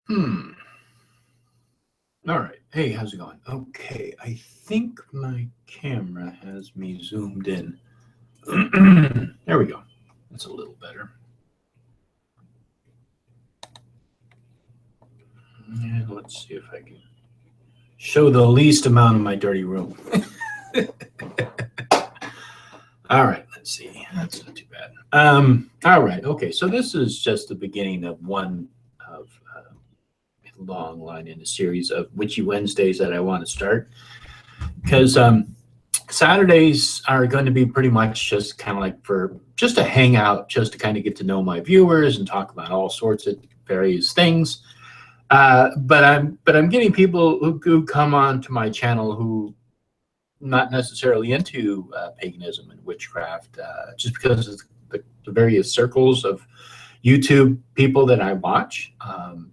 Hmm. All right. Hey, how's it going? Okay, I think my camera has me zoomed in. There we go. That's a little better. And let's see if I can show the least amount of my dirty room. All right, let's see. That's not too bad. All right. Okay, so this is just the beginning of one of a long line in a series of Witchy Wednesdays that I want to start because Saturdays are going to be pretty much just kind of like for just a hangout, just to kind of get to know my viewers and talk about all sorts of various things. But I'm getting people who come on to my channel who not necessarily into paganism and witchcraft, just because of the various circles of YouTube people that I watch,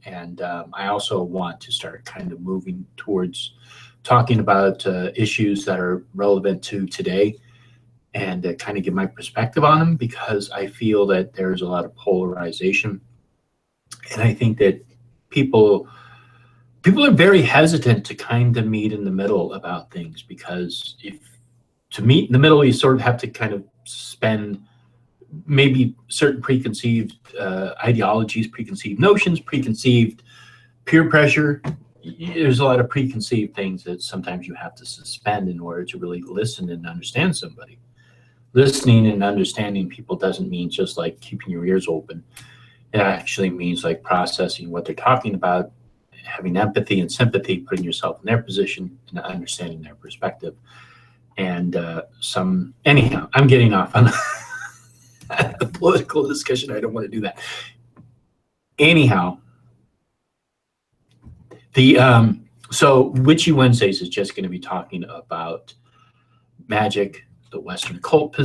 and I also want to start kind of moving towards talking about issues that are relevant to today and kind of give my perspective on them, because I feel that there's a lot of polarization, and I think that people are very hesitant to kind of meet in the middle about things, because if to meet in the middle, you sort of have to kind of spend maybe certain preconceived ideologies, preconceived notions, preconceived peer pressure. There's a lot of preconceived things that sometimes you have to suspend in order to really listen and understand somebody. Listening and understanding people doesn't mean just like keeping your ears open. It actually means like processing what they're talking about, having empathy and sympathy, putting yourself in their position and understanding their perspective. And anyhow, I'm getting off on a political discussion. I don't want to do that. Anyhow, so Witchy Wednesdays is just going to be talking about magic, the Western occult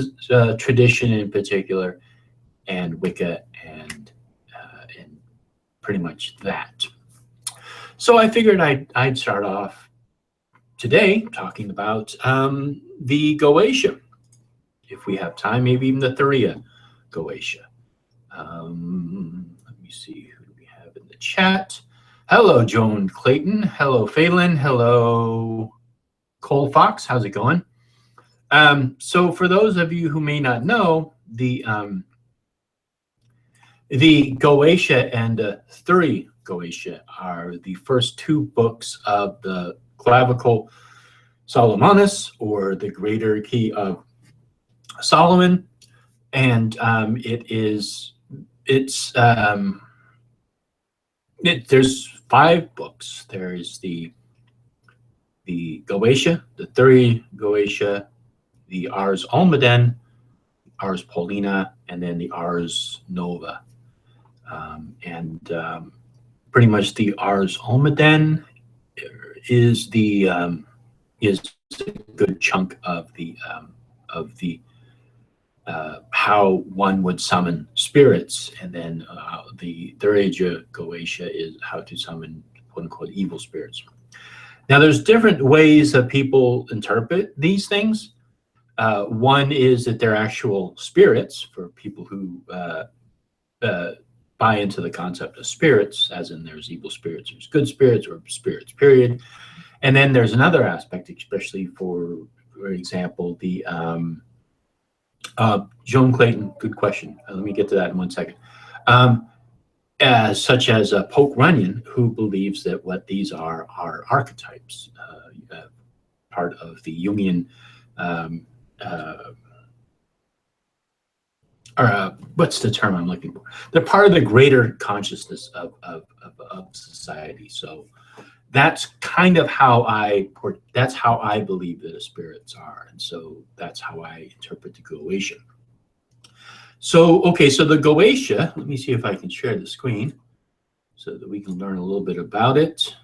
tradition in particular, and Wicca, and pretty much that. So I figured I'd start off today talking about the Goetia. If we have time, maybe even the Thuergia Goetia. Let me see, who do we have in the chat? Hello, Joan Clayton. Hello, Phelan. Hello, Cole Fox. How's it going? So for those of you who may not know, the Goetia and Thuergia Goetia are the first two books of the Clavicula Salomanis, or the Greater Key of Solomon, and there's 5 books. There's the Goetia, the Thuergia Goetia, the Ars Almaden, Ars Paulina, and then the Ars Nova. Pretty much the Ars Almaden is a good chunk of the how one would summon spirits, and then the Thuergia Goetia is how to summon quote unquote evil spirits. Now, there's different ways that people interpret these things. One is that they're actual spirits for people who buy into the concept of spirits, as in there's evil spirits, there's good spirits, or spirits, period. And then there's another aspect, especially for example, the Joan Clayton, good question. Let me get to that in 1 second. Such as Poke Runyon, who believes that what these are archetypes, part of the Jungian, what's the term I'm looking for? They're part of the greater consciousness of society. So that's kind of how I believe that the spirits are, and so that's how I interpret the Goetia. So okay, so the Goetia. Let me see if I can share the screen so that we can learn a little bit about it.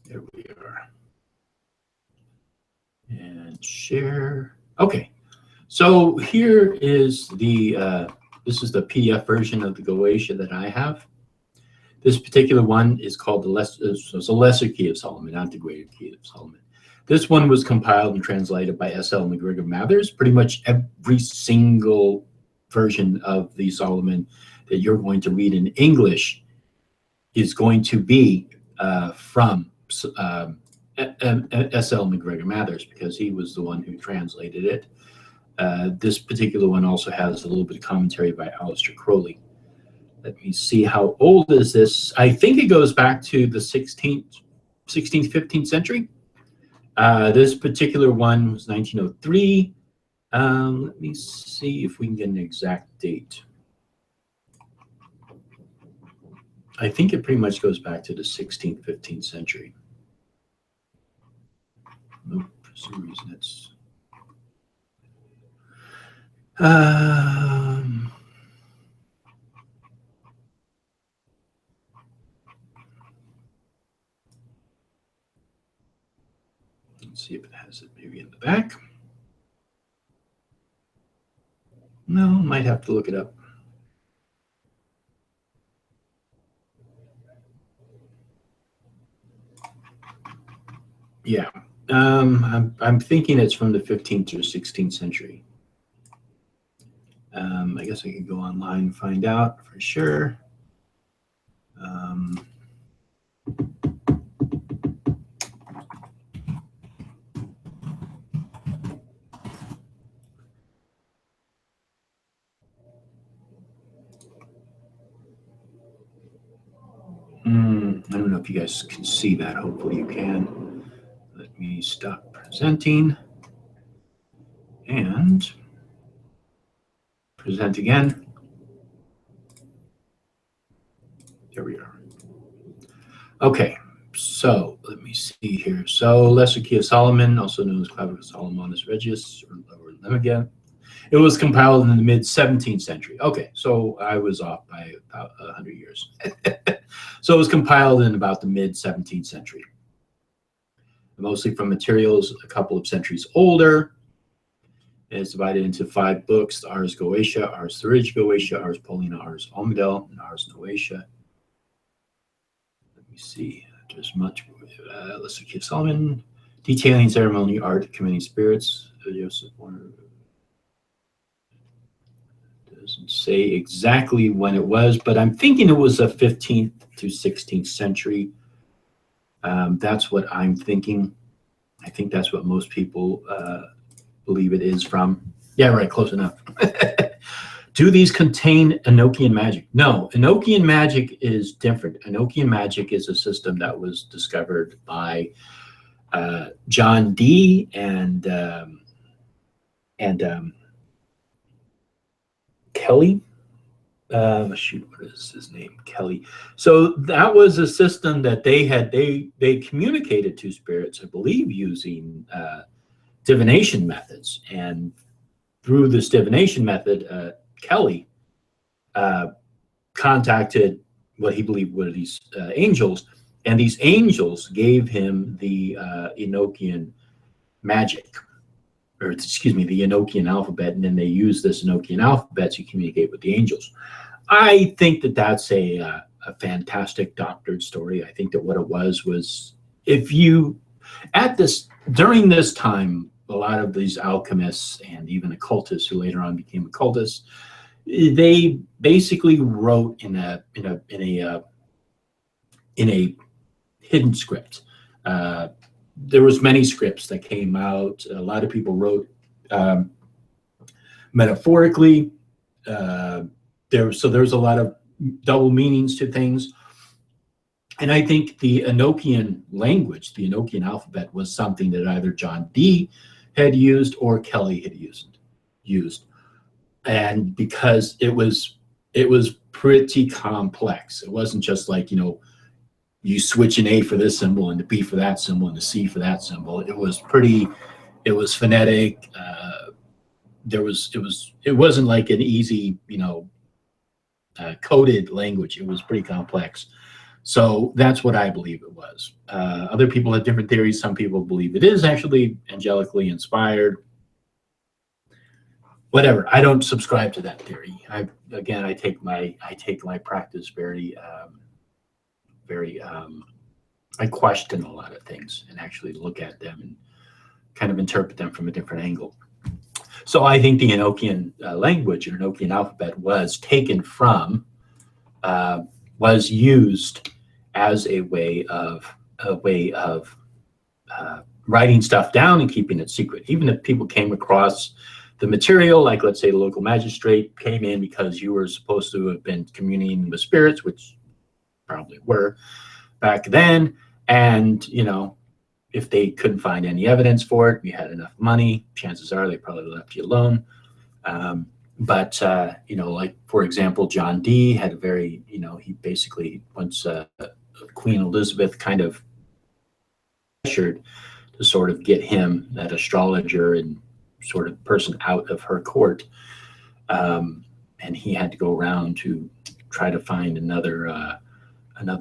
There we are, and share. Okay, so here is this is the PDF version of the Goetia that I have. This particular one is called the Lesser Key of Solomon, not the Greater Key of Solomon. This one was compiled and translated by S.L. McGregor Mathers. Pretty much every single version of the Solomon that you're going to read in English is going to be from S.L. McGregor Mathers, because he was the one who translated it. This particular one also has a little bit of commentary by Aleister Crowley. Let me see, how old is this? I think it goes back to the 16th, 15th century. This particular one was 1903. Let me see if we can get an exact date. I think it pretty much goes back to the 16th, 15th century. Nope, for some reason it's... let's see if it has it maybe in the back. No, might have to look it up. Yeah, I'm thinking it's from the 15th or 16th century. I guess I could go online and find out for sure. I don't know if you guys can see that. Hopefully you can. Let me stop presenting and present again. There we are. Okay, so let me see here. So Lemegeton Salomanis, also known as Clavicula Salomanis Regius, or Lemegeton. It was compiled in the mid-17th century. Okay, so I was off by about 100 years. So it was compiled in about the mid-17th century, mostly from materials a couple of centuries older. It's divided into 5 books: Ars Goetia, Ars Thuergia Goetia, Ars Paulina, Ars Almedel, and Ars Noetia. Let me see. There's much. Lemegeton Salomanis, detailing ceremony, art, committing spirits. Joseph Warner doesn't say exactly when it was, but I'm thinking it was a 15th to 16th century. That's what I'm thinking. I think that's what most people believe it is from. Yeah, right, close enough. Do these contain Enochian magic? No, Enochian magic is different. Enochian magic is a system that was discovered by John Dee and Kelly. Shoot, what is his name? Kelly. So that was a system that they communicated to spirits, I believe, using divination methods. And through this divination method, Kelly contacted what he believed were these angels, and these angels gave him the Enochian magic, or excuse me, the Enochian alphabet, and then they used this Enochian alphabet to communicate with the angels. I think that that's a fantastic doctored story. I think that what it was, if you, during this time, a lot of these alchemists and even occultists who later on became occultists, they basically wrote in a hidden script. There was many scripts that came out. A lot of people wrote metaphorically. There's a lot of double meanings to things. And I think the Enochian language, the Enochian alphabet, was something that either John Dee had used or Kelly had used. And because it was pretty complex. It wasn't just like, you switch an A for this symbol and the B for that symbol and the C for that symbol. It was phonetic. It wasn't like an easy, coded language. It was pretty complex. So that's what I believe it was. Other people have different theories. Some people believe it is actually angelically inspired. Whatever. I don't subscribe to that theory. I take my practice very I question a lot of things and actually look at them and kind of interpret them from a different angle. So I think the Enochian language or Enochian alphabet was taken from, was used as a way of writing stuff down and keeping it secret. Even if people came across the material, like let's say the local magistrate came in because you were supposed to have been communing with spirits, which probably were back then, and you know, if they couldn't find any evidence for it, you had enough money, chances are they probably left you alone. But you know, like for example, John Dee had a very, you know, he basically, once Queen Elizabeth kind of pressured to sort of get him, that astrologer and sort of person, out of her court, and he had to go around to try to find another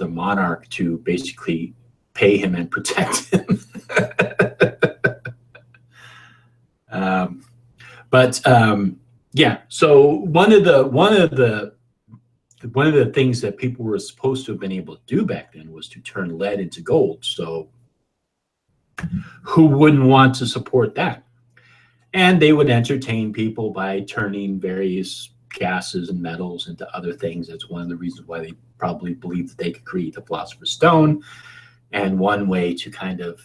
monarch to basically pay him and protect him. Yeah, so one of the things that people were supposed to have been able to do back then was to turn lead into gold. So who wouldn't want to support that? And they would entertain people by turning various gases and metals into other things. That's one of the reasons why they probably believed that they could create the Philosopher's Stone. And one way to kind of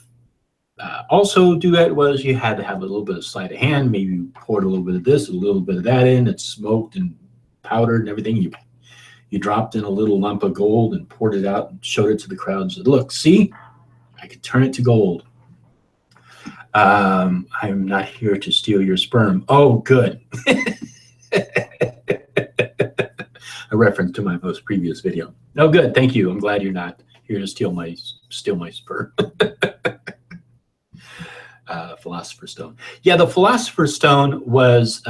also do that was you had to have a little bit of sleight of hand. Maybe you poured a little bit of this, a little bit of that in. It's smoked and powdered and everything. You dropped in a little lump of gold and poured it out and showed it to the crowd and said, "Look, see, I could turn it to gold. I'm not here to steal your sperm." Oh, good. A reference to my most previous video. Oh, good. Thank you. I'm glad you're not here to steal my sperm. Philosopher's Stone. Yeah, the Philosopher's Stone was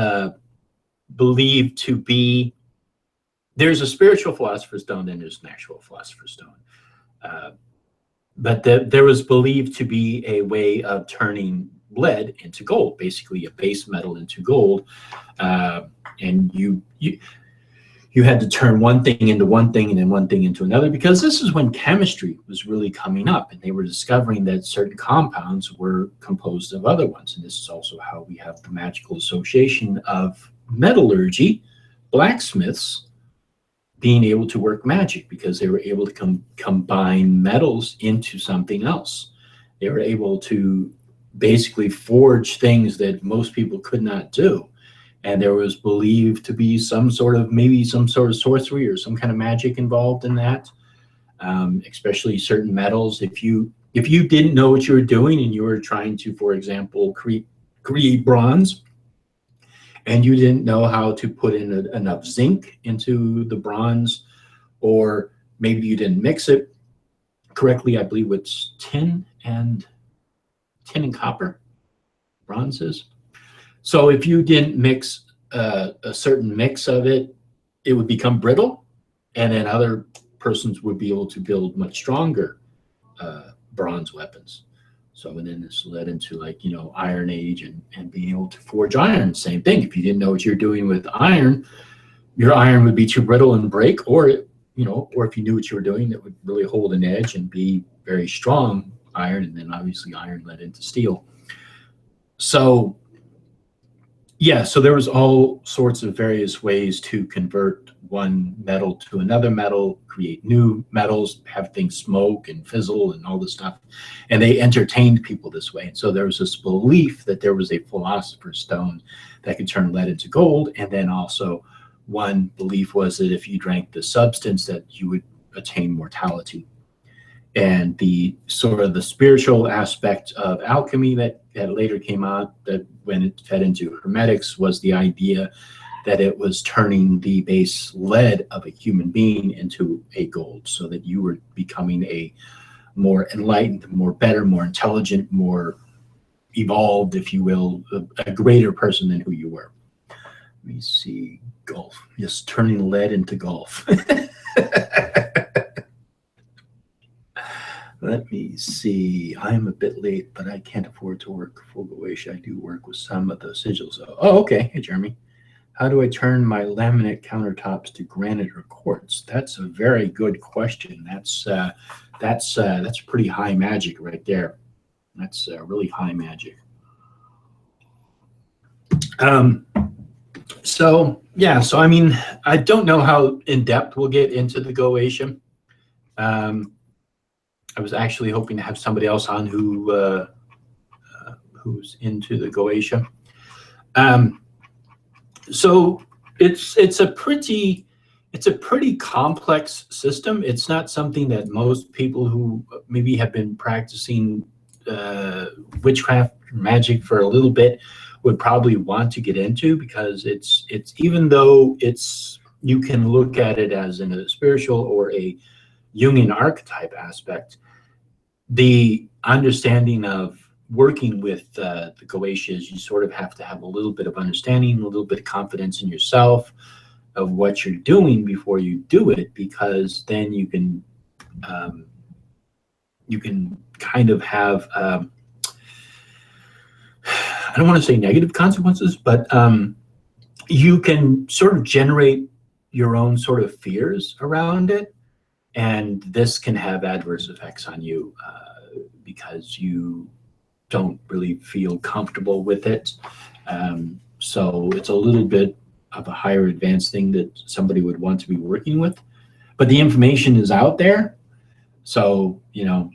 believed to be, there's a spiritual Philosopher's Stone and there's an actual Philosopher's Stone. But there was believed to be a way of turning lead into gold, basically a base metal into gold. And you had to turn one thing into one thing and then one thing into another, because this is when chemistry was really coming up and they were discovering that certain compounds were composed of other ones. And this is also how we have the magical association of metallurgy, blacksmiths being able to work magic, because they were able to combine metals into something else. They were able to basically forge things that most people could not do. And there was believed to be maybe some sort of sorcery or some kind of magic involved in that, especially certain metals. If you didn't know what you were doing and you were trying to, for example, create bronze, and you didn't know how to put in enough zinc into the bronze, or maybe you didn't mix it correctly. I believe it's tin and copper, bronzes. So if you didn't mix a certain mix of it, it would become brittle, and then other persons would be able to build much stronger bronze weapons. So, and then this led into, like, you know, Iron Age and being able to forge iron. Same thing. If you didn't know what you're doing with iron, your iron would be too brittle and break, or if you knew what you were doing, that would really hold an edge and be very strong iron. And then obviously iron led into steel. So yeah, so there was all sorts of various ways to convert one metal to another metal, create new metals, have things smoke and fizzle and all this stuff. And they entertained people this way. And so there was this belief that there was a Philosopher's Stone that could turn lead into gold. And then also one belief was that if you drank the substance, that you would attain mortality. And the sort of the spiritual aspect of alchemy that later came out, that when it fed into hermetics, was the idea that it was turning the base lead of a human being into a gold, so that you were becoming a more enlightened, more better, more intelligent, more evolved, if you will, a greater person than who you were. Let me see, golf. Yes, turning lead into golf. Let me see. I am a bit late, but I can't afford to work full Goetia. I do work with some of the sigils. Oh, okay. Hey, Jeremy. How do I turn my laminate countertops to granite or quartz? That's a very good question. That's pretty high magic right there. That's really high magic. So yeah. So I mean, I don't know how in depth we'll get into the Goetia. I was actually hoping to have somebody else on who's into the Goetia. So it's a pretty complex system. It's not something that most people who maybe have been practicing witchcraft magic for a little bit would probably want to get into, because it's even though you can look at it as in a spiritual or a Jungian archetype aspect, the understanding of working with the Goetias, you sort of have to have a little bit of understanding, a little bit of confidence in yourself of what you're doing before you do it, because then you can kind of have I don't want to say negative consequences, but you can sort of generate your own sort of fears around it, and this can have adverse effects on you because you don't really feel comfortable with it. So it's a little bit of a higher advanced thing that somebody would want to be working with, but the information is out there. So, you know,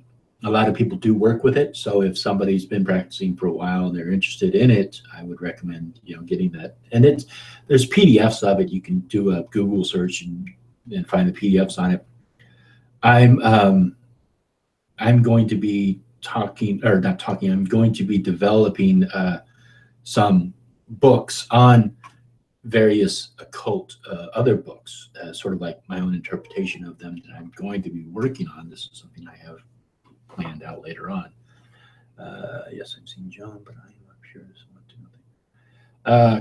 a lot of people do work with it. So if somebody's been practicing for a while and they're interested in it, I would recommend, you know, getting that. And there's PDFs of it. You can do a Google search and find the PDFs on it. I'm going to be I'm going to be developing some books on various occult other books, sort of like my own interpretation of them that I'm going to be working on. This is something I have planned out later on. Yes, I'm seeing John, but I'm not sure.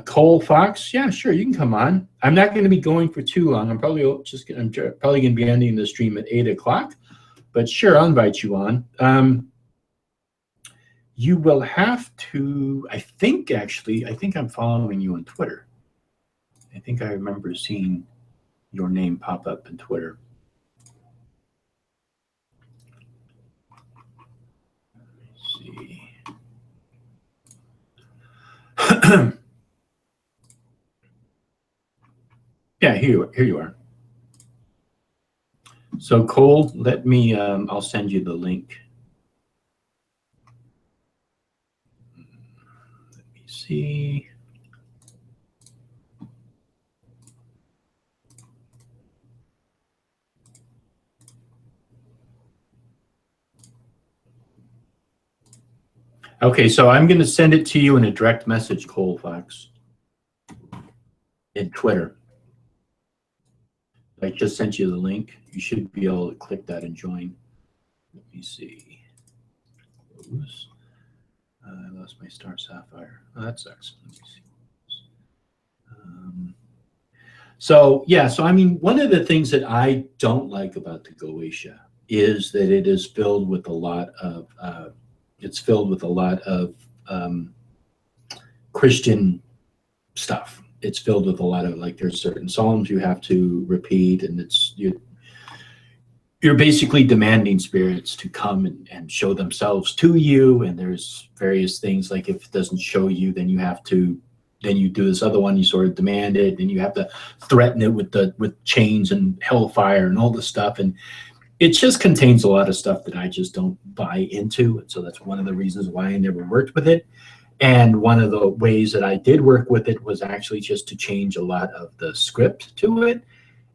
Cole Fox, yeah, sure, you can come on. I'm not going to be going for too long. I'm probably going to be ending the stream at 8 o'clock, but sure, I'll invite you on. You will have to, I think I'm following you on Twitter. I think I remember seeing your name pop up in Twitter. Let's see. Yeah, here you are. So Cole, let me, I'll send you the link. Let me see. Okay, so I'm going to send it to you in a direct message, Cole Fox, in Twitter. I just sent you the link. You should be able to click that and join. Let me see. Close. I lost my star sapphire. Oh, that sucks. Let me see. So I mean, one of the things that I don't like about the Goetia is that it is filled with a lot of Christian stuff. It's filled with a lot of, like, there's certain psalms you have to repeat, and you're basically demanding spirits to come and show themselves to you. And there's various things, like if it doesn't show you, then you do this other one, you sort of demand it, and you have to threaten it with chains and hellfire and all this stuff. And it just contains a lot of stuff that I just don't buy into. And so that's one of the reasons why I never worked with it. And one of the ways that I did work with it was actually just to change a lot of the script to it.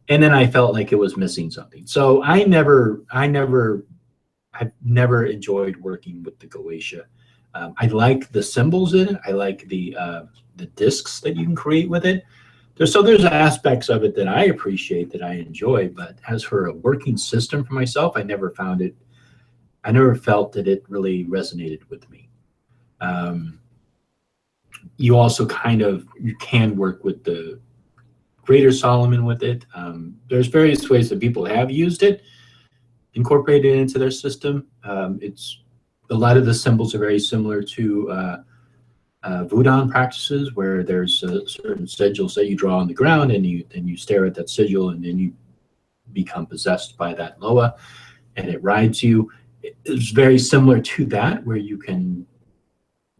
And then I felt like it was missing something. So I've never enjoyed working with the Goetia. I like the symbols in it. I like the discs that you can create with it. There's aspects of it that I appreciate, that I enjoy. But as for a working system for myself, I never felt that it really resonated with me. You also you can work with the Greater Solomon with it. There's various ways that people have used it, incorporated it into their system. A lot of the symbols are very similar to Voodoo practices, where there's certain sigils that you draw on the ground, and you stare at that sigil, and then you become possessed by that Loa, and it rides you. It's very similar to that, where you can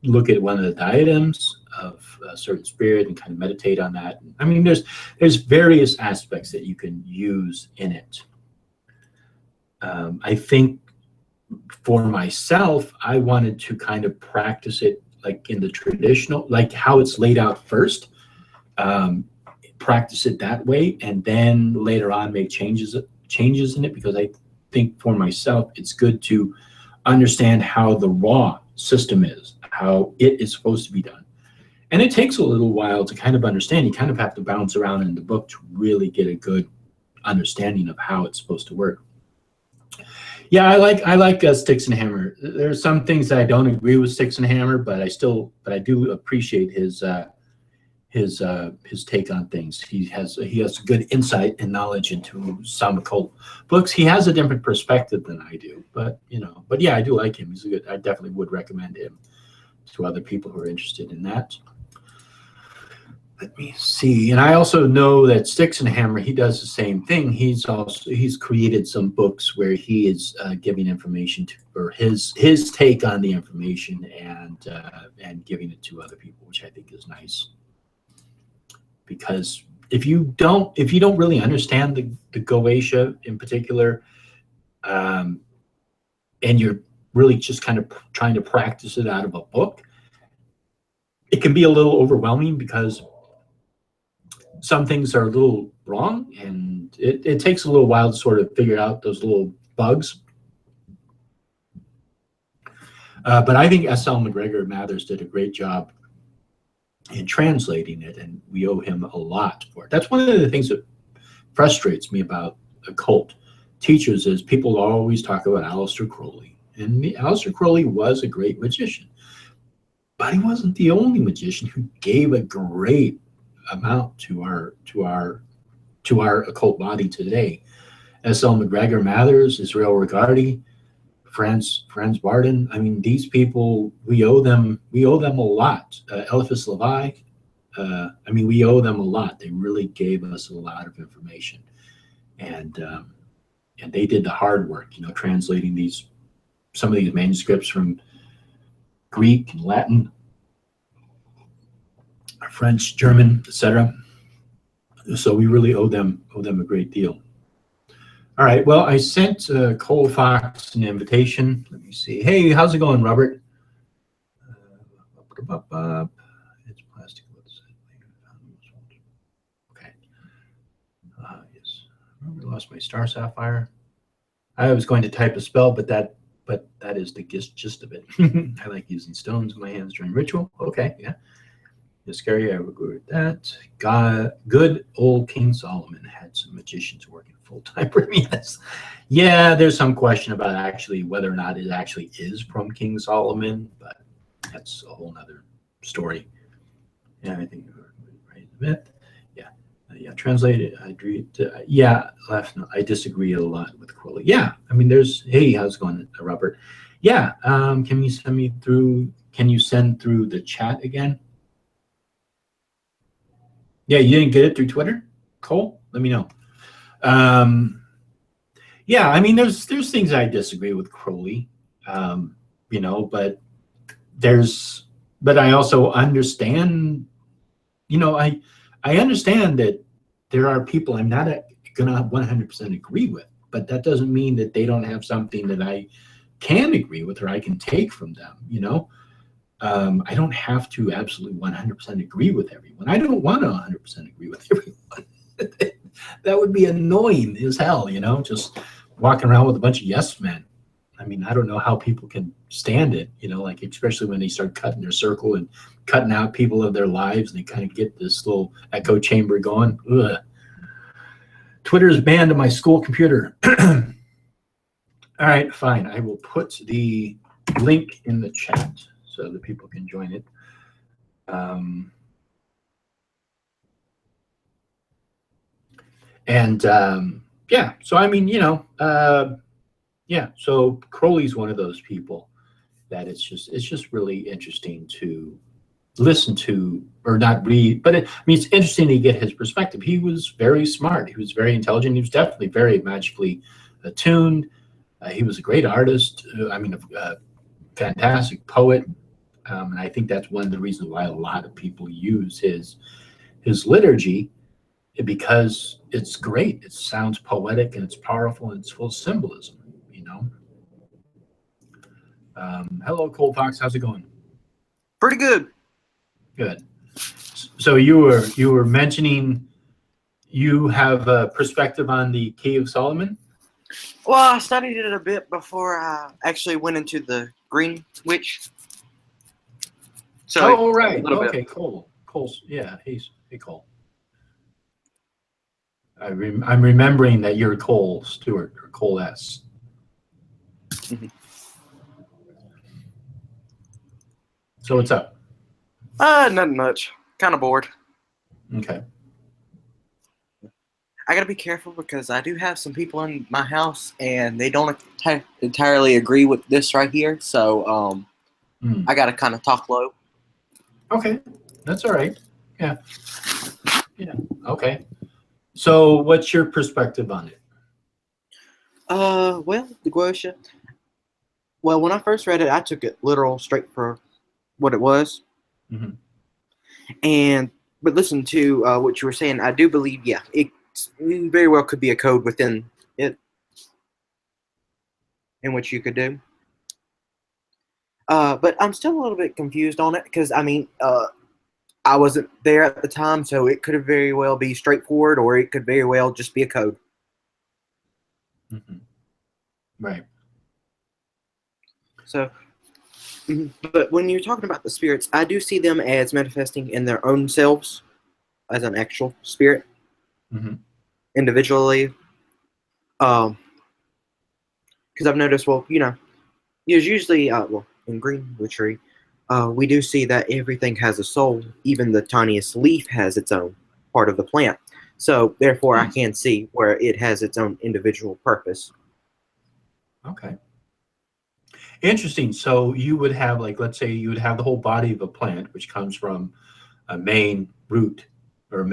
look at one of the diadems of a certain spirit and kind of meditate on that. I mean, there's various aspects that you can use in it. I think for myself, I wanted to kind of practice it like in the traditional, like how it's laid out first, practice it that way, and then later on make changes in it, because I think for myself, it's good to understand how the raw system is, how it is supposed to be done. And it takes a little while to kind of understand. You kind of have to bounce around in the book to really get a good understanding of how it's supposed to work. Yeah, I like Sticks and Hammer. There's some things that I don't agree with Sticks and Hammer, but I do appreciate his take on things. He has good insight and knowledge into some occult books. He has a different perspective than I do, but yeah, I do like him. He's a good. I definitely would recommend him to other people who are interested in that. Let me see. And I also know that Sticks and Hammer, he does the same thing. He's created some books where he is giving information to, or his take on the information, and giving it to other people, which I think is nice. Because if you don't really understand the Goetia in particular, and you're really just kind of trying to practice it out of a book, it can be a little overwhelming, because some things are a little wrong, and it takes a little while to sort of figure out those little bugs. But I think S.L. McGregor Mathers did a great job in translating it, and we owe him a lot for it. That's one of the things that frustrates me about occult teachers, is people always talk about Aleister Crowley. And Aleister Crowley was a great magician, but he wasn't the only magician who gave a great amount to our occult body today. S.L. McGregor Mathers, Israel Regardie, Franz Barden. I mean, these people, we owe them a lot. Eliphas Levi. I mean, we owe them a lot. They really gave us a lot of information, and they did the hard work, translating some of these manuscripts from Greek and Latin, French, German, etc. So we really owe them a great deal. All right. Well, I sent Cole Fox an invitation. Let me see. Hey, how's it going, Robert? It's plastic. Okay. Yes. I lost my star sapphire. I was going to type a spell, but that is the gist of it. I like using stones in my hands during ritual. Okay. Yeah. It's scary. I would agree with that. Good old King Solomon had some magicians working full-time for me. Yeah, there's some question about actually whether or not it actually is from King Solomon, but that's a whole nother story. Yeah, I think right a bit. Yeah, yeah. Translated. I agree. Yeah, left. No, I disagree a lot with Crowley. Yeah, I mean, Hey, how's it going, Robert? Yeah. Can you send me through? Can you send through the chat again? Yeah, you didn't get it through Twitter, Cole? Let me know. Yeah, I mean, there's things I disagree with Crowley, but I also understand, I understand that there are people I'm not gonna 100% agree with, but that doesn't mean that they don't have something that I can agree with or I can take from them, I don't have to absolutely 100% agree with everyone. I don't want to 100% agree with everyone. That would be annoying as hell, just walking around with a bunch of yes men. I mean, I don't know how people can stand it, like especially when they start cutting their circle and cutting out people of their lives, and they kind of get this little echo chamber going. Ugh. Twitter is banned on my school computer. All right, fine. I will put the link in the chat so that people can join it. Yeah, so I mean, yeah, so Crowley's one of those people that it's just really interesting to listen to, or not read, but I mean, it's interesting to get his perspective. He was very smart. He was very intelligent. He was definitely very magically attuned. He was a great artist. I mean, a fantastic poet. And I think that's one of the reasons why a lot of people use his liturgy, because it's great. It sounds poetic and it's powerful and it's full of symbolism, Hello, Cold Fox. How's it going? Pretty good. Good. So you were mentioning you have a perspective on the Cave of Solomon. Well, I studied it a bit before I actually went into the Green Witch. So Oh, a right. little bit. Okay, Cole. Cole's yeah. Hey Cole. I'm remembering that you're Cole Stewart or Cole S. Mhm. So what's up? Nothing much. Kind of bored. Okay. I gotta be careful because I do have some people in my house and they don't entirely agree with this right here. So Hmm. I gotta kind of talk low. Okay. That's all right. Yeah. Yeah. Okay. So what's your perspective on it? Well, the Goetia. Well, when I first read it, I took it literal, straight for what it was. Hmm. And but listen to what you were saying. I do believe, yeah, it very well could be a code within it in which you could do. But I'm still a little bit confused on it because I mean, I wasn't there at the time, so it could have very well be straightforward, or it could very well just be a code. Hmm. Right. So, but when you're talking about the spirits, I do see them as manifesting in their own selves as an actual spirit Hmm. individually. Um, because I've noticed, well, there's usually, well, in green witchery, we do see that everything has a soul. Even the tiniest leaf has its own part of the plant. So, therefore, I Hmm. can see where it has its own individual purpose. Okay. Interesting. So you would have, like, let's say you would have the whole body of a plant, which comes from a main root or Hmm.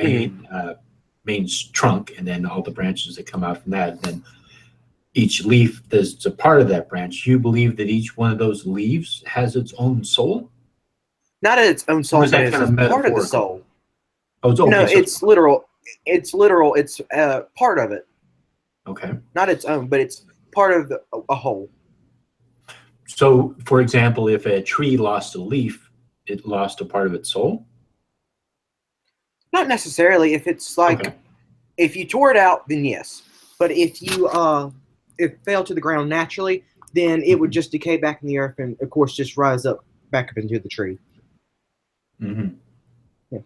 main trunk, and then all the branches that come out from that. And then each leaf that's a part of that branch. You believe that each one of those leaves has its own soul, Not its own or soul, is but that it's kind of just part of the metaphorical? soul. Oh, it's No, okay. So it's literal. It's literal. It's part of it, okay. not its own, but it's part of a whole. So, for example, if a tree lost a leaf, it lost a part of its soul. Not necessarily. If it's like Okay. if you tore it out, then yes. But if you if it fell to the ground naturally, then it would Hmm. just decay back in the earth and of course just rise up back up into the tree. Hmm. Yeah.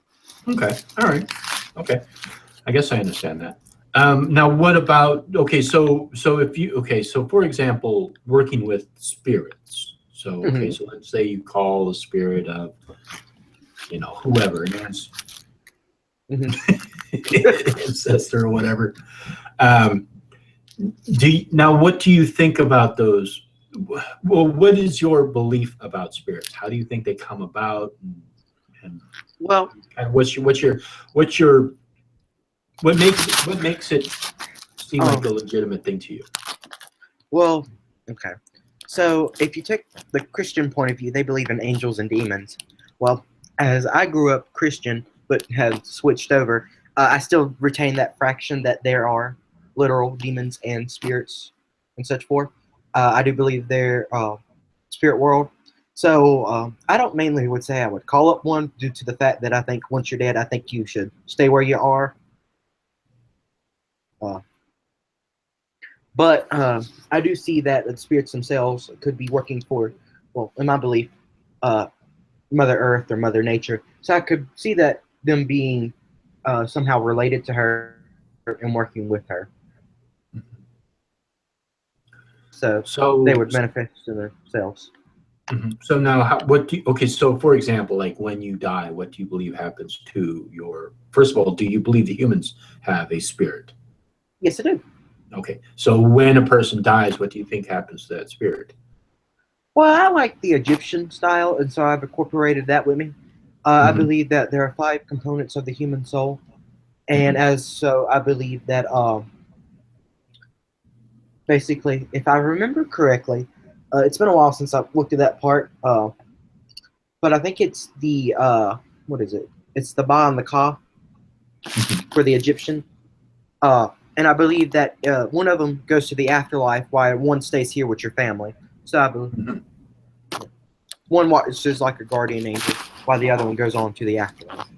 Okay. All right. Okay. I guess I understand that. Now, what about so for example, working with spirits. So okay, Hmm. so let's say you call the spirit of whoever an Hmm. ancestor or whatever. Um, now what do you think about those? Well, what is your belief about spirits? How do you think they come about, and Well, what's your what makes it seem like um, a legitimate thing to you? well, okay. So if you take the Christian point of view, they believe in angels and demons. Well, as I grew up Christian but have switched over, I still retain that fraction that there are literal demons and spirits and such forth. I do believe they're spirit world. So I don't mainly would say I would call up one due to the fact that I think once you're dead, I think you should stay where you are. Uh, but I do see that the spirits themselves could be working for, well, in my belief, uh, Mother Earth or Mother Nature. So I could see that them being somehow related to her and working with her. So they So, would manifest in themselves. mhm. So now, okay, so for example, like when you die, what do you believe happens to first of all, do you believe that humans have a spirit? Yes, I do. Okay, so when a person dies, what do you think happens to that spirit? Well, I like the Egyptian style, and so I've incorporated that with me. I Hmm. believe that there are five components of the human soul, and Hmm. as so, I believe that basically, if I remember correctly, it's been a while since I've looked at that part, but I think it's the what is it? It's the Ba and the Ka Hmm. for the Egyptian, and I believe that one of them goes to the afterlife, while one stays here with your family. So I believe. Hmm. One watches like a guardian angel, while the other one goes on to the afterlife.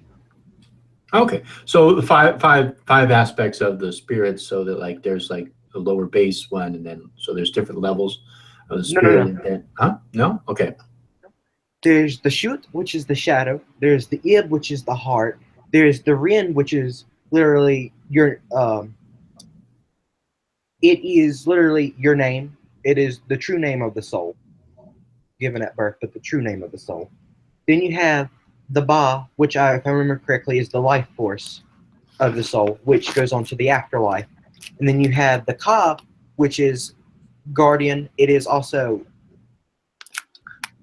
Okay, so the five aspects of the spirits, so that like there's like the lower base one, and then so there's different levels of the spirit. No. And then, huh? No? Okay. There's the shoot, which is the shadow. There's the id, which is the heart. There's the rin, which is literally your it is literally your name. It is the true name of the soul, given at birth, but the true name of the soul. Then you have the ba, which if I remember correctly, is the life force of the soul, which goes on to the afterlife. And then you have the ka, which is guardian. It is also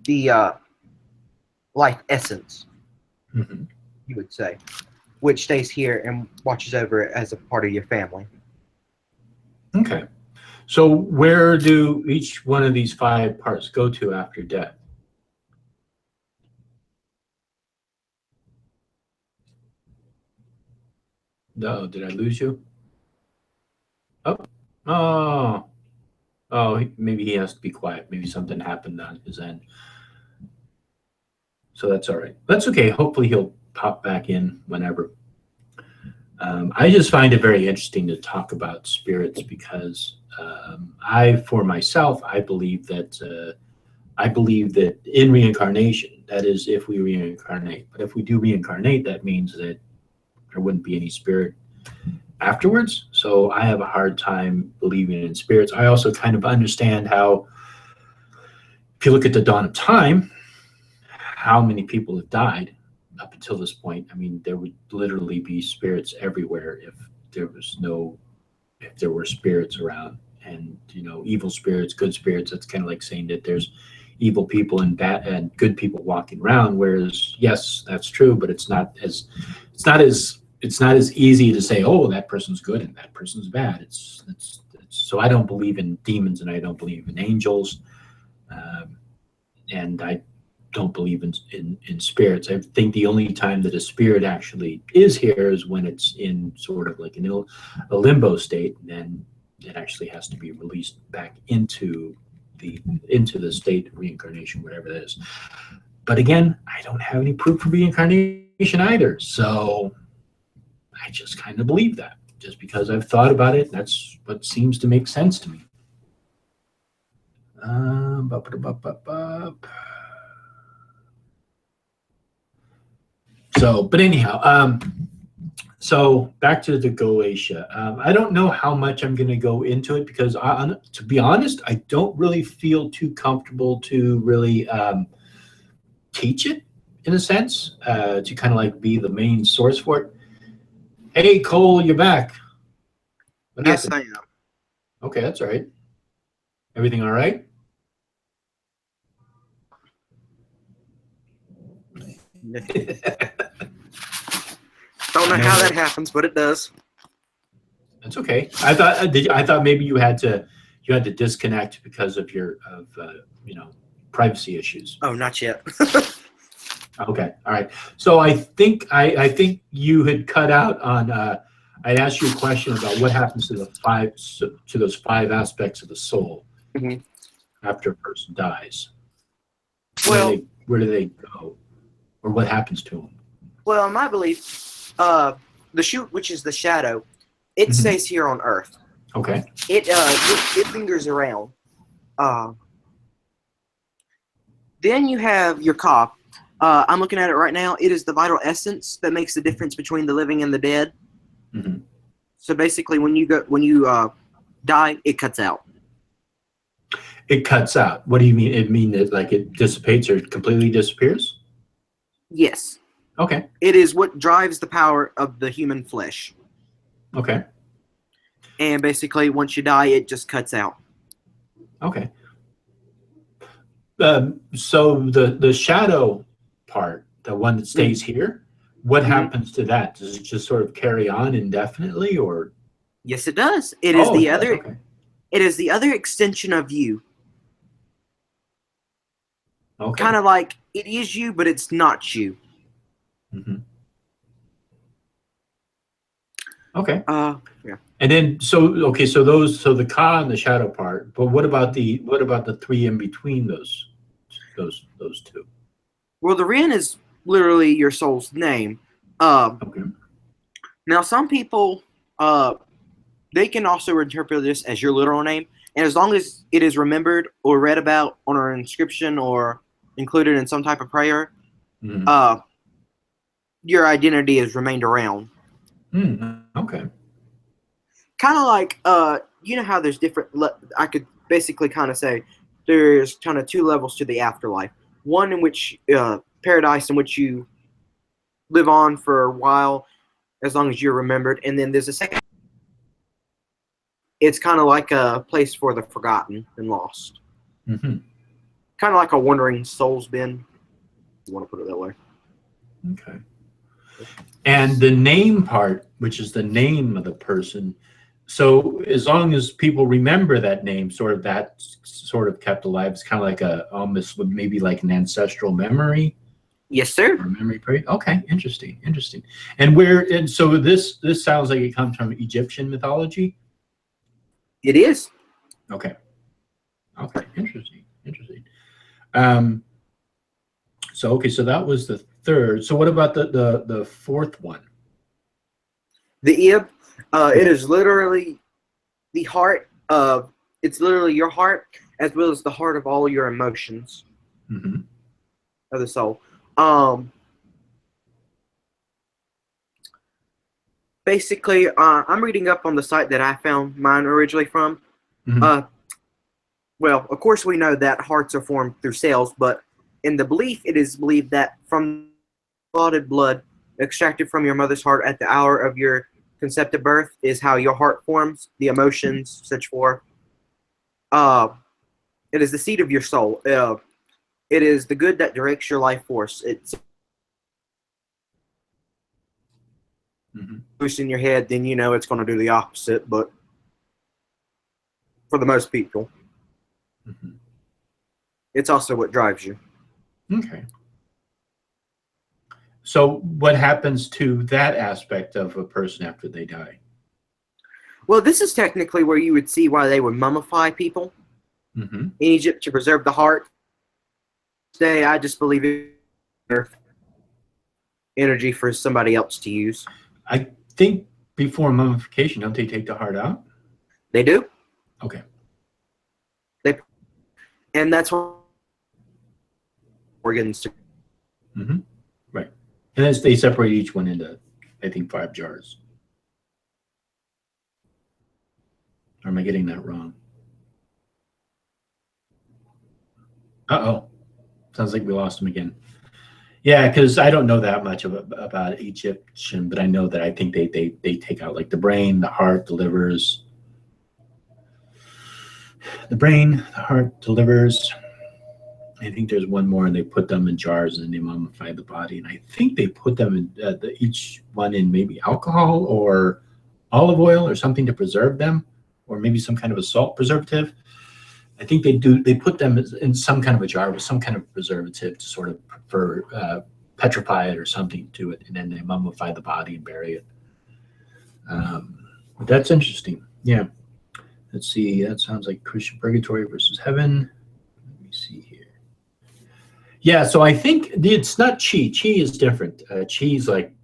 the life essence, you would say, which stays here and watches over it as a part of your family. Okay. So where do each one of these 5 parts go to after death? No, did I lose you? Oh, maybe he has to be quiet. Maybe something happened on his end. So that's all right. That's okay. Hopefully he'll pop back in whenever. I just find it very interesting to talk about spirits because for myself, I believe that in reincarnation, that is, if we reincarnate. But if we do reincarnate, that means that there wouldn't be any spirit afterwards. So I have a hard time believing in spirits. I also kind of understand how, if you look at the dawn of time, how many people have died up until this point. I mean, there would literally be spirits everywhere if there were spirits around, and evil spirits, good spirits. That's kind of like saying that there's evil people and bad and good people walking around. Whereas, yes, that's true, but it's not as easy to say, oh, that person's good and that person's bad. So I don't believe in demons and I don't believe in angels, and I don't believe in spirits. I think the only time that a spirit actually is here is when it's in sort of like a limbo state, and then it actually has to be released back into the state of reincarnation, whatever that is. But again, I don't have any proof for reincarnation either, so I just kind of believe that just because I've thought about it. That's what seems to make sense to me. So, but anyhow, so back to the Goetia. I don't know how much I'm going to go into it because, to be honest, I don't really feel too comfortable to really teach it in a sense, to kind of like be the main source for it. Hey, Cole, you're back. What Yes, happened? I am. Okay, that's all right. Everything all right? Don't know how that happens, but it does. That's okay. I thought maybe you had to disconnect because of your privacy issues. Oh, not yet. Okay, all right. So I think you had cut out on. I asked you a question about what happens to those 5 aspects of the soul after a person dies. Well, where do they go, or what happens to them? Well, in my belief, the shoot, which is the shadow, it stays here on Earth. Okay. It lingers around. Then you have your ka. I'm looking at it right now. It is the vital essence that makes the difference between the living and the dead. So basically, when you die, it cuts out. It cuts out. What do you mean? It mean that like it dissipates or completely disappears? Yes. Okay. It is what drives the power of the human flesh. Okay. And basically, once you die, it just cuts out. Okay. So the shadow part, the one that stays here, what happens to that? Does it just sort of carry on indefinitely, or? Yes, it does. It is the other. Okay. It is the other extension of you. Okay. Kind of like it is you, but it's not you. Okay. Yeah. And then so the ka and the shadow part, but what about the 3 in between those? those two? Well, the Ren is literally your soul's name. Okay. Now, some people, they can also interpret this as your literal name, and as long as it is remembered or read about on an inscription or included in some type of prayer, your identity has remained around. Okay. Kind of like, you know how there's different, I could basically kind of say there's kind of 2 levels to the afterlife. One in which, paradise in which you live on for a while, as long as you're remembered. And then there's a second. It's kind of like a place for the forgotten and lost. Kind of like a wandering soul's bin. You want to put it that way. Okay. And the name part, which is the name of the person, so as long as people remember that name, that sort of kept alive. It's kind of like almost maybe like an ancestral memory. Yes, sir. Or memory prayer. Okay, interesting. And so this sounds like it comes from Egyptian mythology. It is. Okay, interesting. So that was the third. So what about the fourth one? The Ib. It is literally the heart of. It's literally your heart as well as the heart of all your emotions of the soul. Basically, I'm reading up on the site that I found mine originally from. Well, of course, we know that hearts are formed through cells, but in the belief, it is believed that from clotted blood extracted from your mother's heart at the hour of your conceptive birth is how your heart forms, the emotions, such for. It is the seat of your soul. It is the good that directs your life force. It's loose in your head, then you know it's going to do the opposite. But for the most people, it's also what drives you. Okay. So what happens to that aspect of a person after they die? Well, this is technically where you would see why they would mummify people in Egypt to preserve the heart. Today, I just believe it's energy for somebody else to use. I think before mummification, don't they take the heart out? They do. Okay. And that's what organs. Right. And as they separate each one into, I think, 5 jars. Or am I getting that wrong? Uh-oh. Sounds like we lost him again. Yeah, because I don't know that much about Egyptian, but I know that I think they take out like the brain, the heart, the livers. The brain, the heart, the livers. I think there's one more, and they put them in jars and they mummify the body. And I think they put them in each one in maybe alcohol or olive oil or something to preserve them, or maybe some kind of a salt preservative. I think they put them in some kind of a jar with some kind of preservative to sort of petrify it or something to it, and then they mummify the body and bury it. That's interesting. Yeah. Let's see. That sounds like Christian purgatory versus heaven. Let me see here. Yeah, so I think it's not chi. Chi is different. Chi is like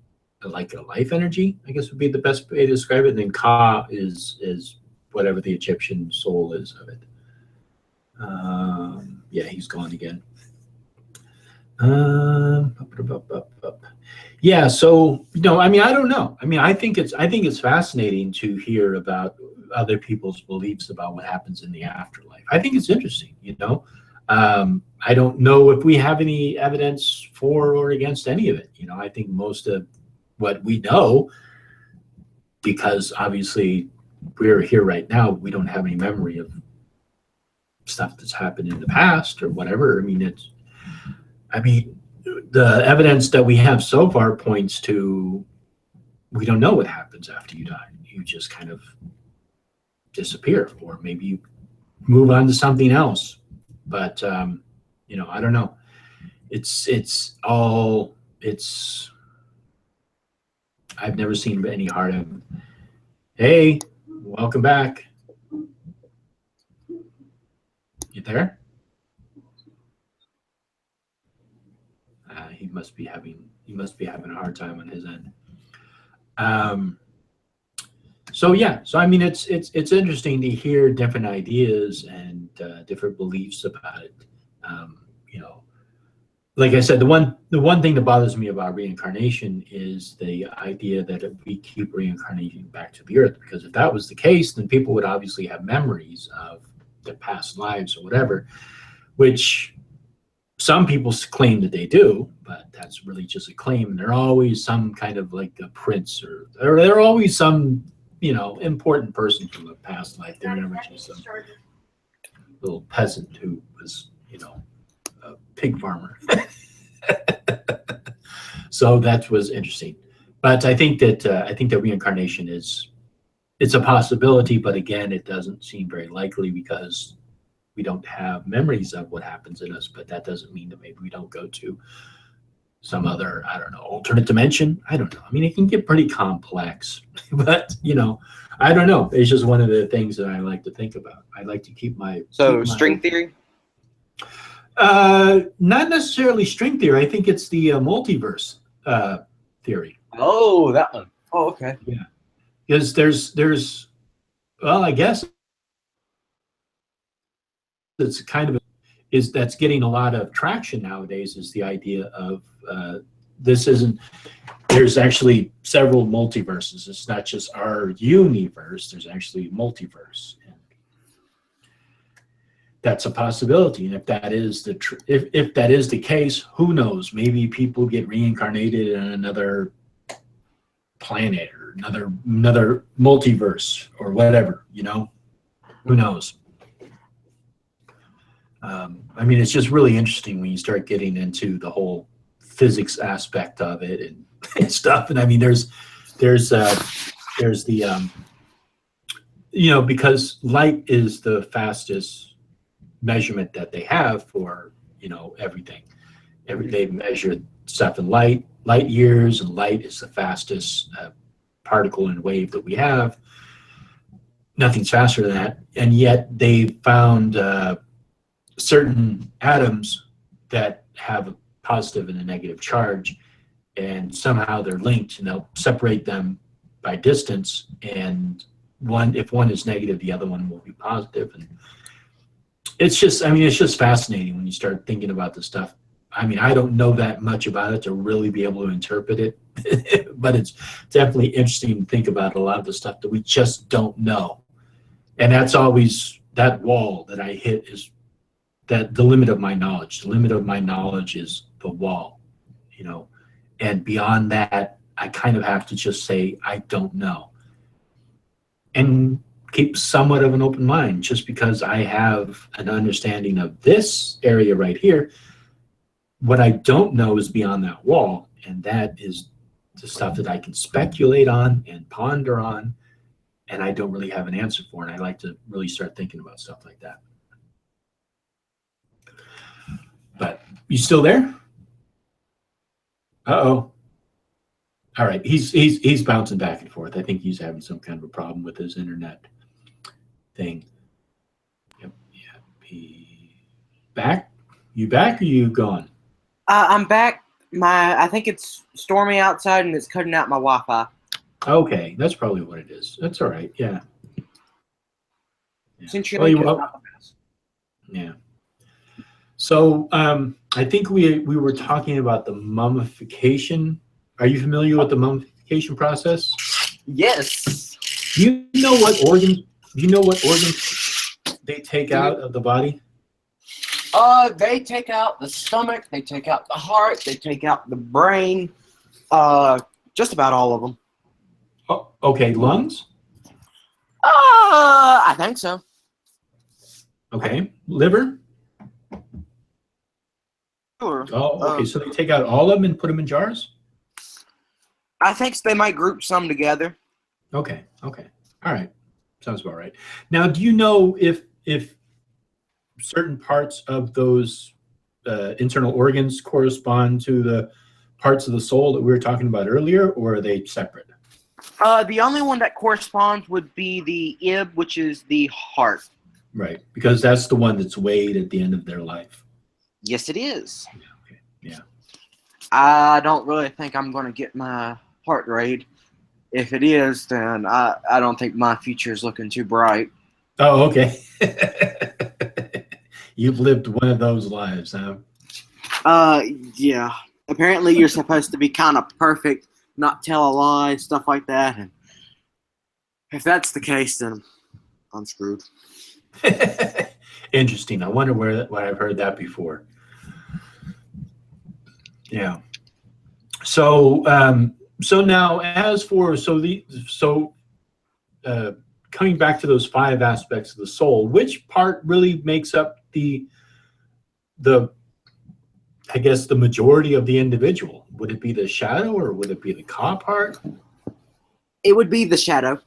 a life energy, I guess would be the best way to describe it. And then ka is whatever the Egyptian soul is of it. Yeah, he's gone again. Yeah, so I mean, I don't know. I mean, I think it's fascinating to hear about other people's beliefs about what happens in the afterlife. I think it's interesting, I don't know if we have any evidence for or against any of it. I think most of what we know, because obviously we're here right now, we don't have any memory of stuff that's happened in the past or whatever. I mean, the evidence that we have so far points to we don't know what happens after you die. You just kind of disappear, or maybe you move on to something else. But I don't know. I've never seen any heart of, hey, welcome back. You there? must be having a hard time on his end. So yeah, so I mean, it's interesting to hear different ideas and different beliefs about it. You know, like I said, the one thing that bothers me about reincarnation is the idea that we keep reincarnating back to the earth. Because if that was the case, then people would obviously have memories of their past lives or whatever, which some people claim that they do, but that's really just a claim. And they're always some kind of like a prince, or they're always some, you know, important person from a past life. They're never just some little peasant who was, you know, a pig farmer. So that was interesting. But I think that reincarnation it's a possibility, but again, it doesn't seem very likely because we don't have memories of what happens in us. But that doesn't mean that maybe we don't go to some other, I don't know, alternate dimension. I don't know. I mean, it can get pretty complex, but you know, I don't know. It's just one of the things that I like to think about. I like to keep my string theory. Not necessarily string theory. I think it's the multiverse theory. Oh, that one. Oh, okay. Yeah, because there's well, I guess it's kind of that's getting a lot of traction nowadays is the idea of there's actually several multiverses. It's not just our universe. There's actually a multiverse. And that's a possibility. And if that is if that is the case, who knows? Maybe people get reincarnated in another planet or another multiverse or whatever, you know? Who knows? I mean, it's just really interesting when you start getting into the whole physics aspect of it and stuff. And I mean, there's the you know, because light is the fastest measurement that they have for, you know, everything. They measure stuff in light years, and light is the fastest particle and wave that we have. Nothing's faster than that, and yet they found certain atoms that have a positive and a negative charge, and somehow they're linked, and they'll separate them by distance, and if one is negative, the other one will be positive. And it's just, I mean, it's just fascinating when you start thinking about this stuff. I mean, I don't know that much about it to really be able to interpret it, but it's definitely interesting to think about a lot of the stuff that we just don't know. And that's always that wall that I hit, is that the limit of my knowledge. The limit of my knowledge is the wall, you know, and beyond that, I kind of have to just say, I don't know, and keep somewhat of an open mind. Just because I have an understanding of this area right here, what I don't know is beyond that wall, and that is the stuff that I can speculate on and ponder on, and I don't really have an answer for, and I like to really start thinking about stuff like that. But you still there? Uh-oh. All right, he's bouncing back and forth. I think he's having some kind of a problem with his internet thing. Yep, yeah. Back? You back or you gone? I'm back. I think it's stormy outside and it's cutting out my Wi-Fi. Okay, that's probably what it is. That's all right. Yeah. Since you're yeah. So I think we were talking about the mummification. Are you familiar with the mummification process? Yes. Do you know what organs? Do you know what organs they take out of the body? They take out the stomach. They take out the heart. They take out the brain. Just about all of them. Oh, okay, lungs. I think so. Okay, liver. Sure. Oh, okay. So they take out all of them and put them in jars? I think they might group some together. Okay. Okay. All right. Sounds about right. Now, do you know if certain parts of those internal organs correspond to the parts of the soul that we were talking about earlier, or are they separate? The only one that corresponds would be the ib, which is the heart. Right, because that's the one that's weighed at the end of their life. Yes, it is. Yeah. Okay. Yeah. I don't really think I'm going to get my heart rate. If it is, then I don't think my future is looking too bright. Oh, okay. You've lived one of those lives, huh? Yeah. Apparently, you're supposed to be kind of perfect, not tell a lie, stuff like that. And if that's the case, then I'm screwed. Interesting. I wonder where I've heard that before. Yeah. So, so now, as for coming back to those 5 aspects of the soul, which part really makes up the I guess the majority of the individual? Would it be the shadow, or would it be the ka part? It would be the shadow.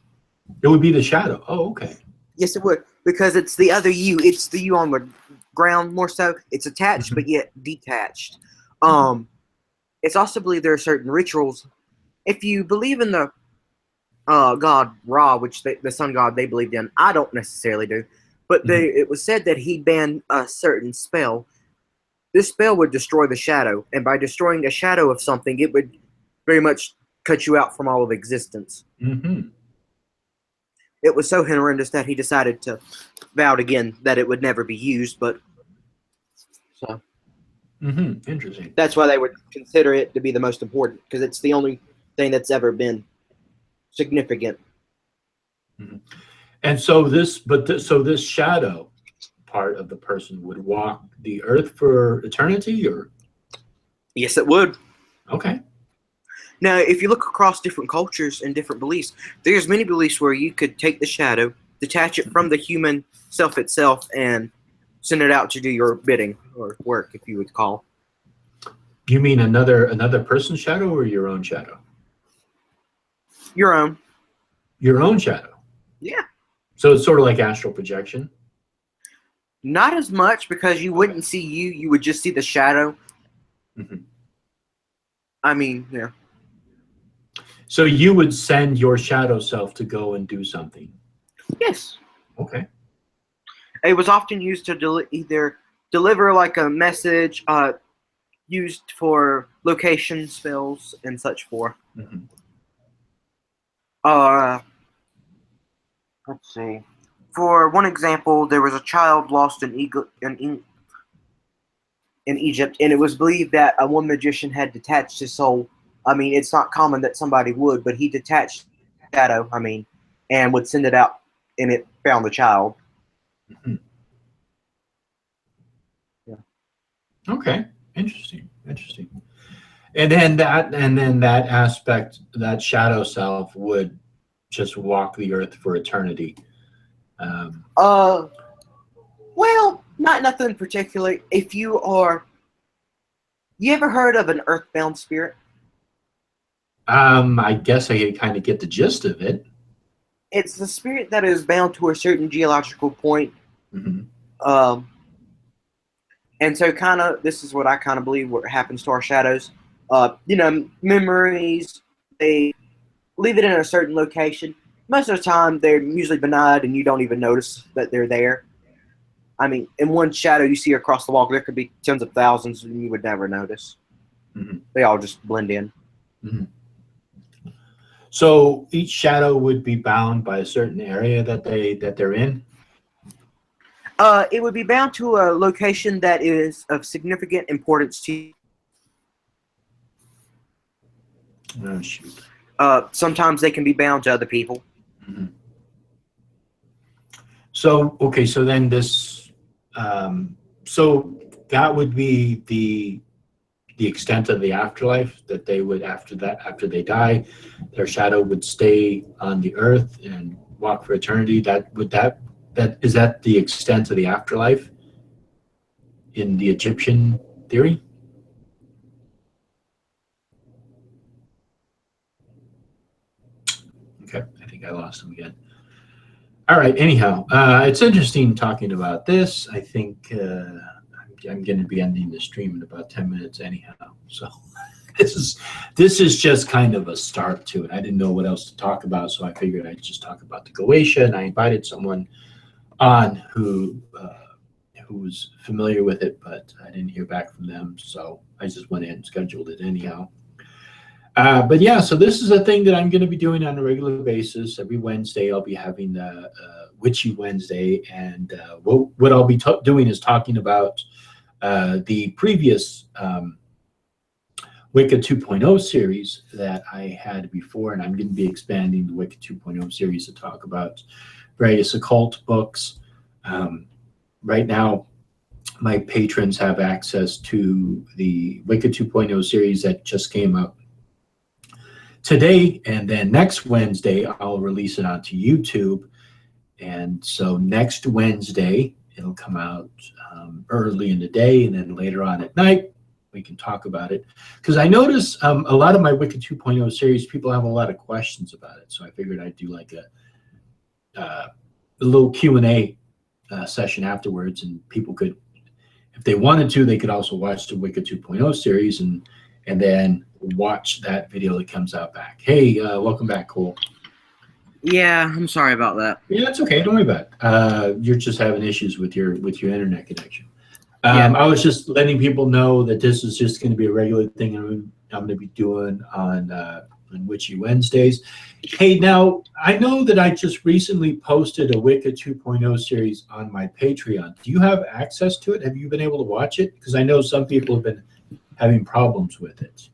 It would be the shadow. Oh, okay. Yes, it would, because it's the other you. It's the you on the ground more so. It's attached, but yet detached. It's also believed there are certain rituals. If you believe in the god Ra, which the sun god they believed in, I don't necessarily do, but it was said that he banned a certain spell. This spell would destroy the shadow, and by destroying the shadow of something, it would very much cut you out from all of existence. It was so horrendous that he decided to vow again that it would never be used, but so. Interesting. That's why they would consider it to be the most important, because it's the only thing that's ever been significant. And so this shadow part of the person would walk the earth for eternity, or? Yes, it would. Okay. Now, if you look across different cultures and different beliefs, there's many beliefs where you could take the shadow, detach it from the human self itself, and send it out to do your bidding or work, if you would call. You mean another person's shadow, or your own shadow? Your own. Your own shadow? Yeah. So it's sort of like astral projection? Not as much, because you wouldn't see you. You would just see the shadow. I mean, yeah. So you would send your shadow self to go and do something? Yes. Okay. It was often used to either deliver like a message, used for location spells and such for. Let's see. For one example, there was a child lost in Egypt, and it was believed that one magician had detached his soul. I mean, it's not common that somebody would, but he detached the shadow, and would send it out, and it found the child. Yeah. Okay. Interesting. And then that aspect, that shadow self, would just walk the earth for eternity. Well, not nothing particular. If you ever heard of an earthbound spirit? I guess I kind of get the gist of it. It's the spirit that is bound to a certain geological point. And so this is what I kind of believe what happens to our shadows. Memories, they leave it in a certain location. Most of the time, they're usually benign, and you don't even notice that they're there. I mean, in one shadow you see across the wall, there could be tens of thousands, and you would never notice. They all just blend in. So each shadow would be bound by a certain area that they're in? It would be bound to a location that is of significant importance to you. Oh, shoot. Sometimes they can be bound to other people. So, okay, so then this, so that would be the extent of the afterlife, that they would, after they die, their shadow would stay on the earth and walk for eternity. Is that the extent of the afterlife in the Egyptian theory? Okay, I think I lost him again. All right, anyhow, it's interesting talking about this. I think I'm going to be ending the stream in about 10 minutes anyhow. So this is just kind of a start to it. I didn't know what else to talk about, so I figured I'd just talk about the Goetia, and I invited someone on who who was familiar with it, but I didn't hear back from them, so I just went ahead and scheduled it anyhow. But yeah, so this is a thing that I'm going to be doing on a regular basis. Every Wednesday, I'll be having the Witchy Wednesday, and what I'll be doing is talking about the previous Wicca 2.0 series that I had before, and I'm going to be expanding the Wicca 2.0 series to talk about various occult books. Right now, my patrons have access to the Wicca 2.0 series that just came out today, and then next Wednesday I'll release it onto YouTube. And so next Wednesday it'll come out early in the day, and then later on at night we can talk about it, because I notice a lot of my Wicca 2.0 series, people have a lot of questions about it, so I figured I'd do like a little Q&A session afterwards, and people could, if they wanted to, they could also watch the Wicca 2.0 series and then watch that video that comes out back. Hey, welcome back, Cole. Yeah, I'm sorry about that. Yeah, it's okay. Don't worry about it. You're just having issues with your internet connection. Yeah. I was just letting people know that this is just going to be a regular thing I'm going to be doing on Witchy Wednesdays. Hey, now, I know that I just recently posted a Wicca 2.0 series on my Patreon. Do you have access to it? Have you been able to watch it? Because I know some people have been having problems with it.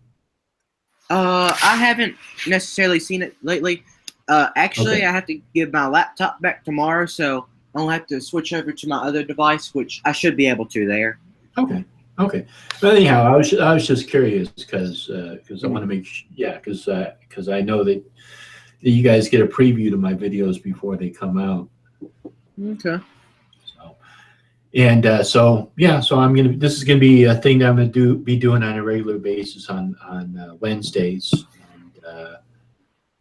I haven't necessarily seen it lately. Actually, Okay. I have to give my laptop back tomorrow, so I'll have to switch over to my other device, which I should be able to there. Okay. Okay. But anyhow, I was just curious because I want to make because I know that you guys get a preview to my videos before they come out. Okay. So and so yeah, so this is gonna be a thing that I'm gonna be doing on a regular basis on Wednesdays. And,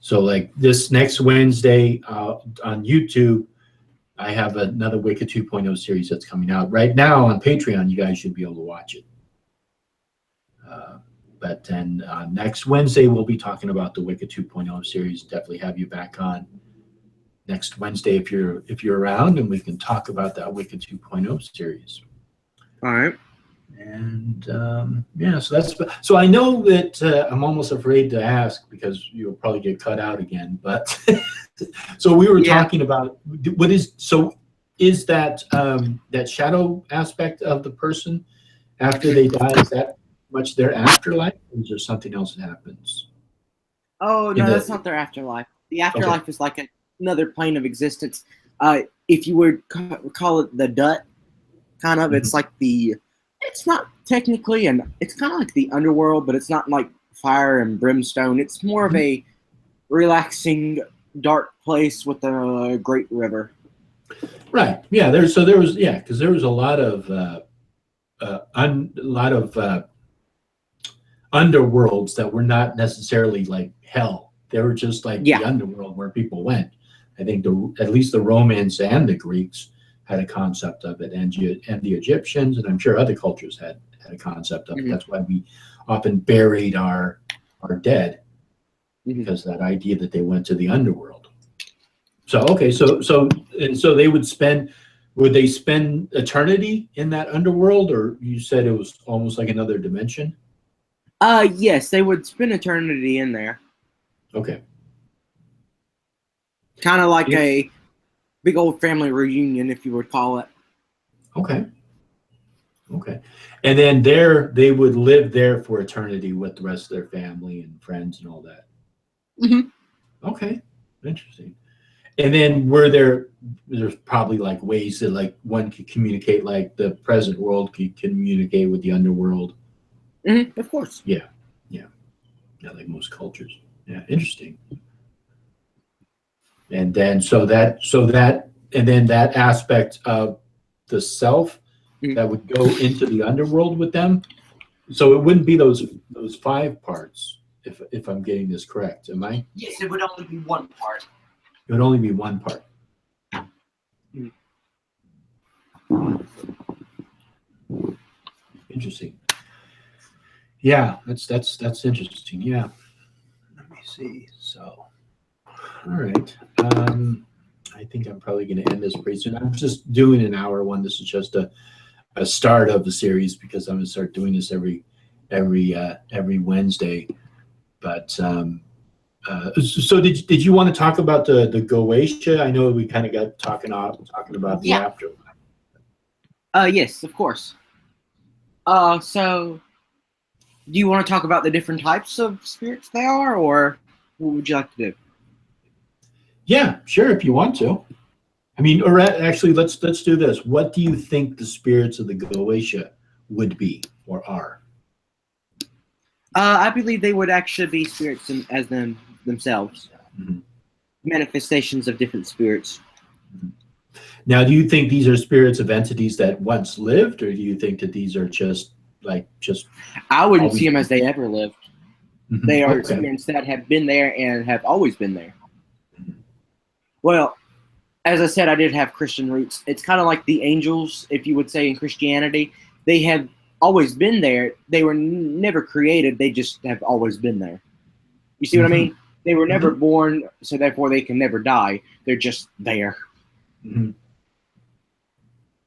so like this next Wednesday on YouTube, I have another Wicca 2.0 series that's coming out right now on Patreon. You guys should be able to watch it. But then next Wednesday, we'll be talking about the Wicca 2.0 series. Definitely have you back on next Wednesday if you're around, and we can talk about that Wicca 2.0 series. All right. And yeah, so I know that I'm almost afraid to ask because you'll probably get cut out again. But so we were talking about is that that shadow aspect of the person after they die, is that much their afterlife, or is there something else that happens? Oh no, that's not their afterlife. The afterlife is like another plane of existence. If you would call it the Dut, kind of, it's like it's not technically, and it's kind of like the underworld, but it's not like fire and brimstone. It's more of a relaxing, dark place with a great river. Right. Yeah. Because there was a lot of underworlds that were not necessarily like hell. They were just like the underworld where people went. I think at least the Romans and the Greeks had a concept of it, and the Egyptians, and I'm sure other cultures had a concept of it. That's why we often buried our dead, because that idea that they went to the underworld. So so they would spend eternity in that underworld, or you said it was almost like another dimension? Yes, they would spend eternity in there. Okay. Kind of like a big old family reunion, if you would call it. Okay. Okay. And then they would live there for eternity with the rest of their family and friends and all that. Okay. Interesting. And then there's probably like ways that like one could communicate, like the present world could communicate with the underworld. Of course. Yeah. Like most cultures. Yeah. Interesting. And then that aspect of the self that would go into the underworld with them. So it wouldn't be those 5 parts, if I'm getting this correct. Am I? Yes, it would only be one part. It would only be one part. Interesting. Yeah, that's interesting. Yeah. Let me see. So, all right. I think I'm probably going to end this pretty soon. I'm just doing an hour one. This is just a start of the series, because I'm going to start doing this every Wednesday. But so did you want to talk about the Goetia? I know we kind of got talking about the afterlife. Yes, of course. So do you want to talk about the different types of spirits they are, or what would you like to do? Yeah, sure, if you want to. I mean, or actually, let's do this. What do you think the spirits of the Goetia would be or are? I believe they would actually be spirits themselves. Mm-hmm. Manifestations of different spirits. Mm-hmm. Now, do you think these are spirits of entities that once lived, or do you think that these are just? I wouldn't see them as they ever lived. Mm-hmm. They are spirits that have been there and have always been there. Mm-hmm. Well, as I said, I did have Christian roots. It's kind of like the angels, if you would say, in Christianity. They have always been there. They were never created. They just have always been there. You see what I mean? They were never born, so therefore they can never die. They're just there. Mm-hmm.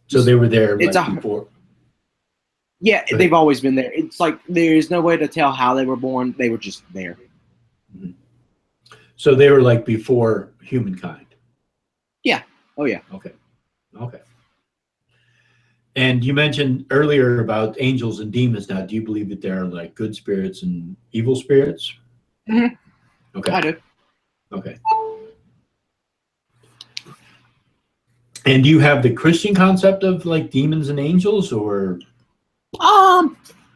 So they were there before. Yeah, they've always been there. It's like there's no way to tell how they were born. They were just there. Mm-hmm. So they were like before humankind. Yeah. Oh, yeah. Okay. And you mentioned earlier about angels and demons. Now, do you believe that there are like good spirits and evil spirits? Mm-hmm. Okay. I do. Okay. And do you have the Christian concept of like demons and angels, or?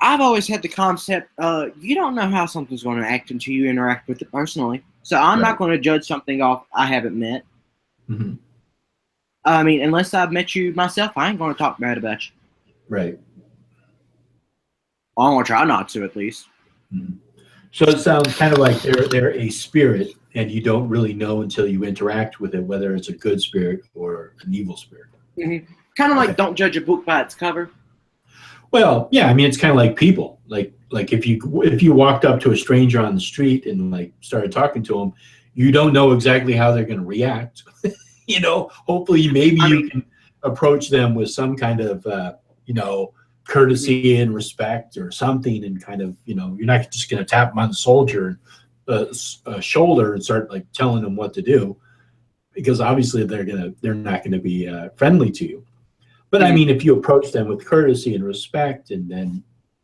I've always had the concept, you don't know how something's going to act until you interact with it personally. So I'm not going to judge something off I haven't met. Mm-hmm. I mean, unless I've met you myself, I ain't going to talk bad about you. Right. I'm going to try not to, at least. Mm-hmm. So it sounds kind of like they're a spirit, and you don't really know until you interact with it whether it's a good spirit or an evil spirit. Mm-hmm. Kind of like don't judge a book by its cover. Well, yeah, I mean, it's kind of like people. Like if you walked up to a stranger on the street and like started talking to them, you don't know exactly how they're going to react. You know, hopefully maybe you can approach them with some kind of courtesy and respect or something, and kind of, you're not just going to tap them on the shoulder and start like telling them what to do, because obviously they're not going to be friendly to you. But I mean, if you approach them with courtesy and respect, and then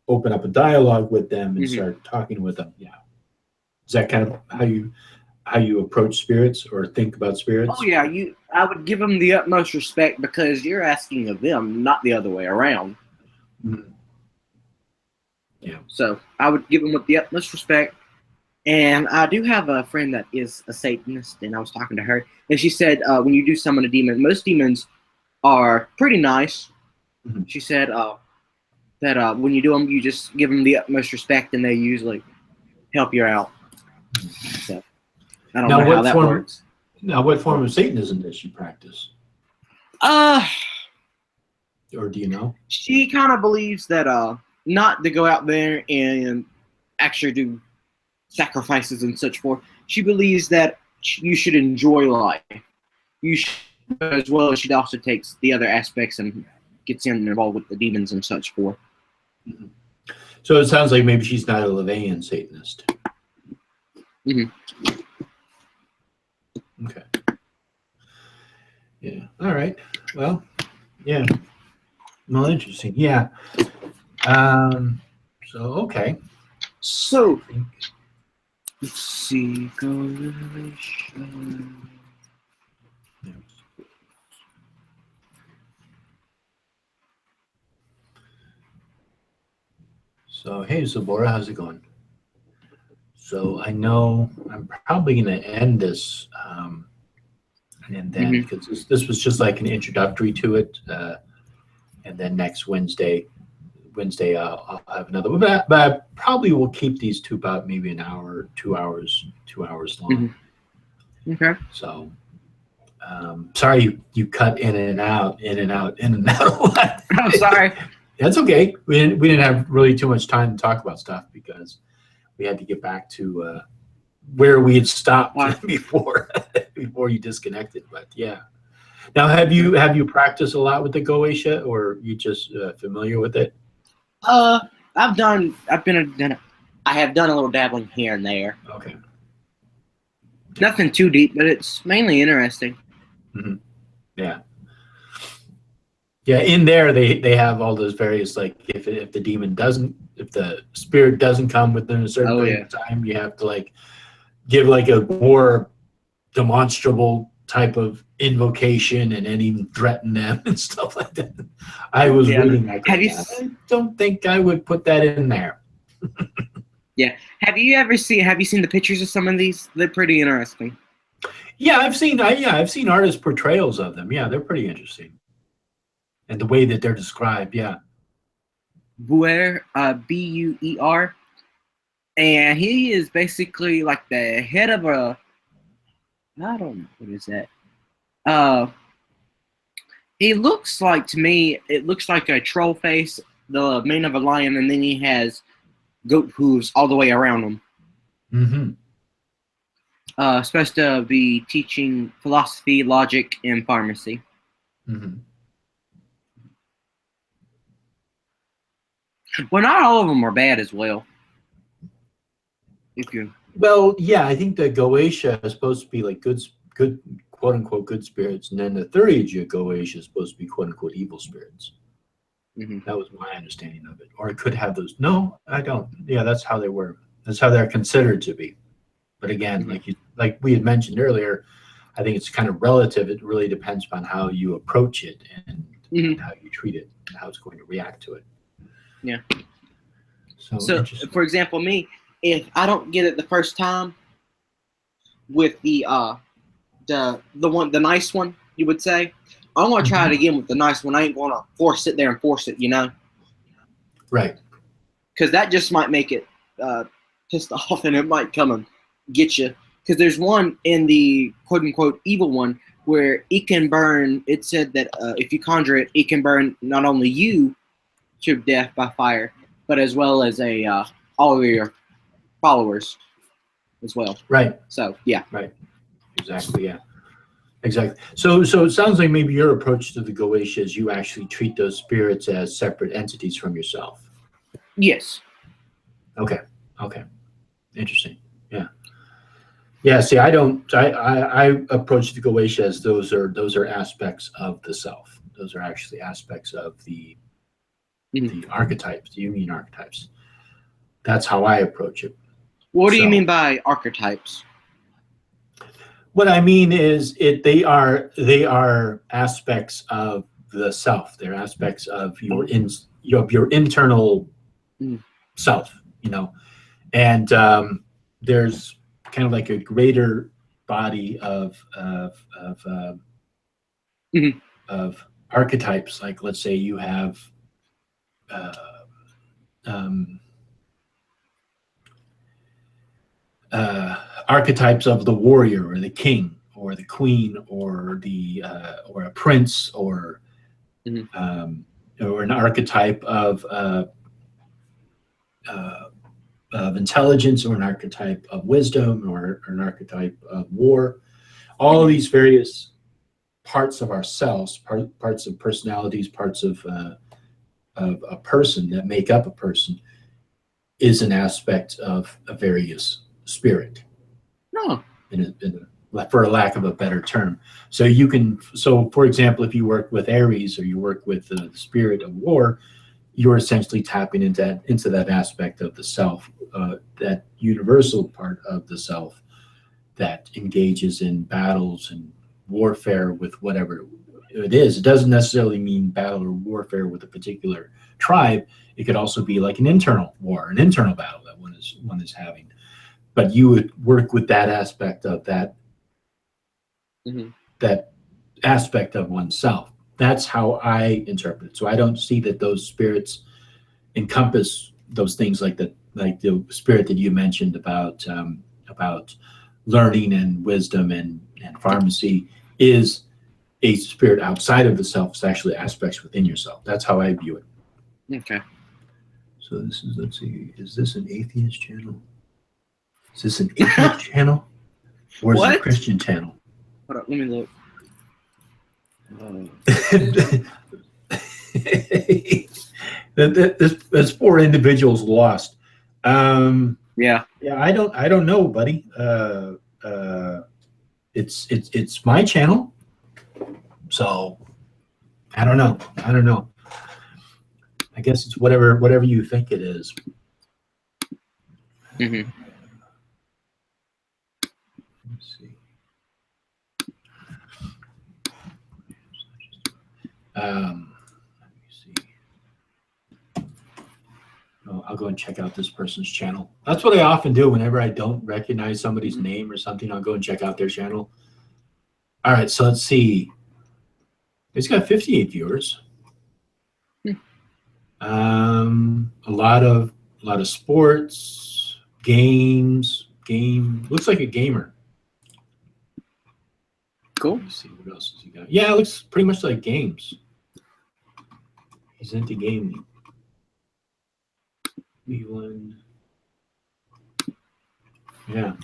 open up a dialogue with them and start talking with them, is that kind of how you approach spirits or think about spirits? Oh yeah, I would give them the utmost respect, because you're asking of them, not the other way around. Mm-hmm. Yeah. So I would give them with the utmost respect. And I do have a friend that is a Satanist, and I was talking to her, and she said when you do summon a demon, most demons are pretty nice. Mm-hmm. She said that when you do them, you just give them the utmost respect, and they usually help you out. So I don't know how that works. Now, what form of Satanism does she practice? Or do you know? She kind of believes that not to go out there and actually do sacrifices and such forth. She believes that you should enjoy life. You should, as well as she also takes the other aspects and gets involved with the demons and such forth. Mm-hmm. So it sounds like maybe she's not a Levian Satanist. Mm-hmm. Okay. Yeah. All right. Well, yeah. Well, interesting. Yeah. So, okay. So, let's see. Correlation. So, hey, Zabora, how's it going? So, I know I'm probably going to end this, and then because this was just like an introductory to it, and then next Wednesday, I'll have another one. But I probably will keep these to about maybe an hour, 2 hours long. Mm-hmm. Okay. So, sorry you cut in and out. I'm sorry. That's okay. We didn't have really too much time to talk about stuff, because we had to get back to where we had stopped before you disconnected. But yeah. Now, have you practiced a lot with the Goetia, or you just familiar with it? I have done a little dabbling here and there. Okay. Nothing too deep, but it's mainly interesting. Mm-hmm. Yeah. Yeah, in there they have all those various, like, if the spirit doesn't come within a certain period of time, you have to like give like a more demonstrable type of invocation and then even threaten them and stuff like that. I was reading that. I don't think I would put that in there. Yeah. Have you seen the pictures of some of these? They're pretty interesting. Yeah, I've seen artist portrayals of them. Yeah, they're pretty interesting. And the way that they're described, yeah. Buer, Buer, and he is basically like the head of a, I don't know, what is that? He looks like, to me, it looks like a troll face, the mane of a lion, and then he has goat hooves all the way around him. Mm-hmm. Supposed to be teaching philosophy, logic, and pharmacy. Mm-hmm. Well, not all of them are bad as well. Well, yeah, I think the Goetia is supposed to be like good, quote unquote good spirits, and then the Thuergia Goetia is supposed to be quote unquote evil spirits. Mm-hmm. That was my understanding of it. Or it could have those. No, I don't. Yeah, that's how they were. That's how they're considered to be. But again, mm-hmm. like we had mentioned earlier, I think it's kind of relative. It really depends upon how you approach it and mm-hmm. how you treat it and how it's going to react to it. Yeah. So for example, me, if I don't get it the first time with the nice one, you would say, I'm gonna try it again with the nice one. I ain't gonna force it, you know? Right. Because that just might make it pissed off, and it might come and get you. Because there's one in the quote unquote evil one where it can burn. It said that if you conjure it, it can burn not only you to death by fire, but as well as all of your followers as well. Right. So yeah. Right. Exactly. Yeah. Exactly. So it sounds like maybe your approach to the Goetia is you actually treat those spirits as separate entities from yourself. Yes. Okay. Interesting. Yeah. Yeah. See, I don't. I approach the Goetia as those are aspects of the self. Those are actually aspects of the archetypes, the Jungian archetypes. That's how I approach it. What do you mean by archetypes? What I mean is they are aspects of the self. They're aspects of your internal self, you know. And there's kind of like a greater body of archetypes. Like, let's say you have archetypes of the warrior or the king or the queen or the or a prince or an archetype of intelligence or an archetype of wisdom or an archetype of war. All of these various parts of ourselves, parts of personalities, parts of a person that make up a person, is an aspect of a various spirit. No. For a lack of a better term. So for example, if you work with Aries or you work with the spirit of war, you're essentially tapping into that aspect of the self, that universal part of the self that engages in battles and warfare with whatever it is. It doesn't necessarily mean battle or warfare with a particular tribe. It could also be like an internal war, an internal battle that one is having. But you would work with that aspect of that aspect of oneself. That's how I interpret it. So I don't see that those spirits encompass those things like the spirit that you mentioned about learning and wisdom and pharmacy is a spirit outside of the self. It's actually aspects within yourself. That's how I view it. Okay. So this is, let's see, is this an atheist channel? Is this an atheist channel? Or is it a Christian channel? Hold on, let me look. This poor individual's lost. Yeah. Yeah, I don't know, buddy. It's my channel, so I don't know. I guess it's whatever you think it is. Mm-hmm. Let's see. Let me see. Oh, I'll go and check out this person's channel. That's what I often do whenever I don't recognize somebody's name or something. I'll go and check out their channel. All right, so let's see. He's got 58 viewers. A lot of sports, games. Looks like a gamer. Cool. Let me see what else has he got. Yeah, it looks pretty much like games. He's into gaming. Cleveland. Yeah.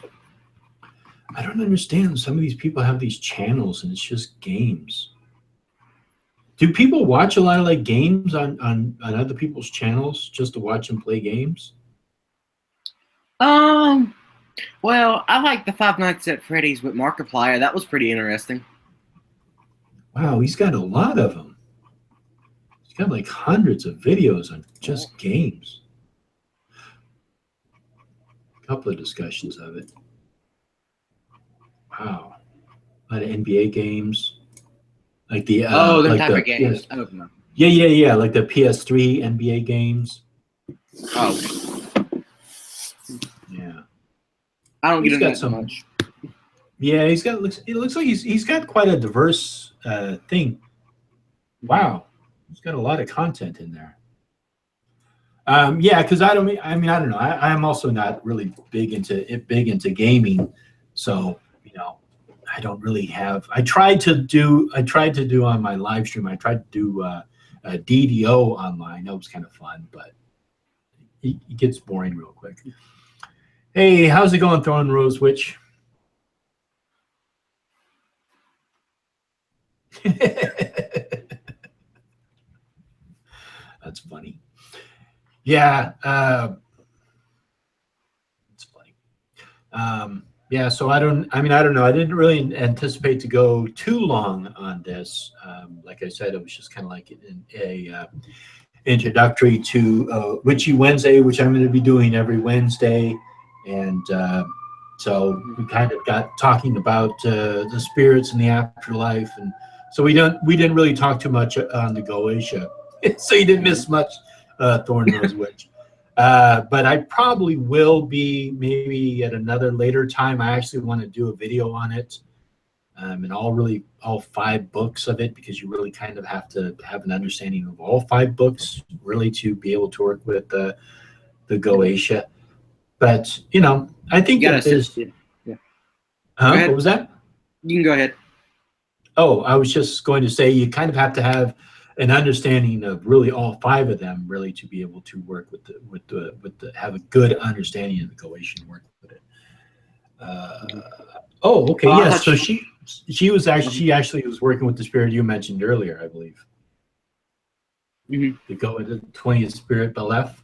I don't understand. Some of these people have these channels and it's just games. Do people watch a lot of like games on other people's channels just to watch them play games? Well, I like the Five Nights at Freddy's with Markiplier. That was pretty interesting. Wow, he's got a lot of them. He's got like hundreds of videos on just games. A couple of discussions of it. Wow. A lot of NBA games. Like the them like type the of games. PS, yeah. Like the PS3 NBA games. Oh, okay. Yeah. I don't get into that some much. Yeah, it looks like he's got quite a diverse thing. Wow, he's got a lot of content in there. Yeah, because I don't know. I am also not really big into gaming, so I don't really have. I tried to do on my live stream. I tried to do a DDO online. That was kind of fun, but it gets boring real quick. Hey, how's it going, Throwing Rose Witch? That's funny. Yeah, it's funny. Yeah, so I don't know. I didn't really anticipate to go too long on this. Like I said, it was just kind of like a introductory to Witchy Wednesday, which I'm going to be doing every Wednesday, and so we kind of got talking about the spirits and the afterlife, and so we didn't really talk too much on the Goetia, so you didn't miss much, Thorn Rose Witch. But I probably will be maybe at another later time. I actually want to do a video on it, and all 5 books of it, because you really kind of have to have an understanding of all 5 books really to be able to work with the Goetia. But I think that is. Yeah. What was that? You can go ahead. Oh, I was just going to say you kind of have to have an understanding of really all 5 of them really to be able to work with the have a good understanding of the Goetia and work with it. Oh, okay, yes. So she actually was working with the spirit you mentioned earlier, I believe. The 20th spirit Belef.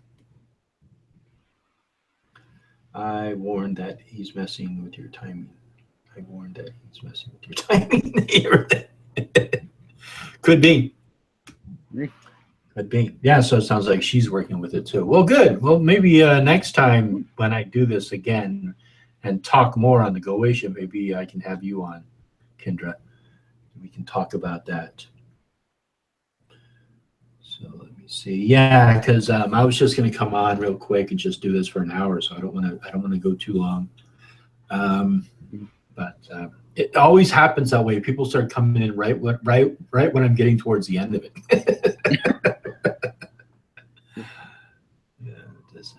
I warned that he's messing with your timing. Could be. Could be. Yeah, so it sounds like she's working with it too. Well, good. Well, maybe next time when I do this again and talk more on the Goetia, maybe I can have you on, Kendra. We can talk about that. So let me see. Yeah, because I was just going to come on real quick and just do this for an hour, so I don't want to go too long. But it always happens that way. People start coming in right when I'm getting towards the end of it.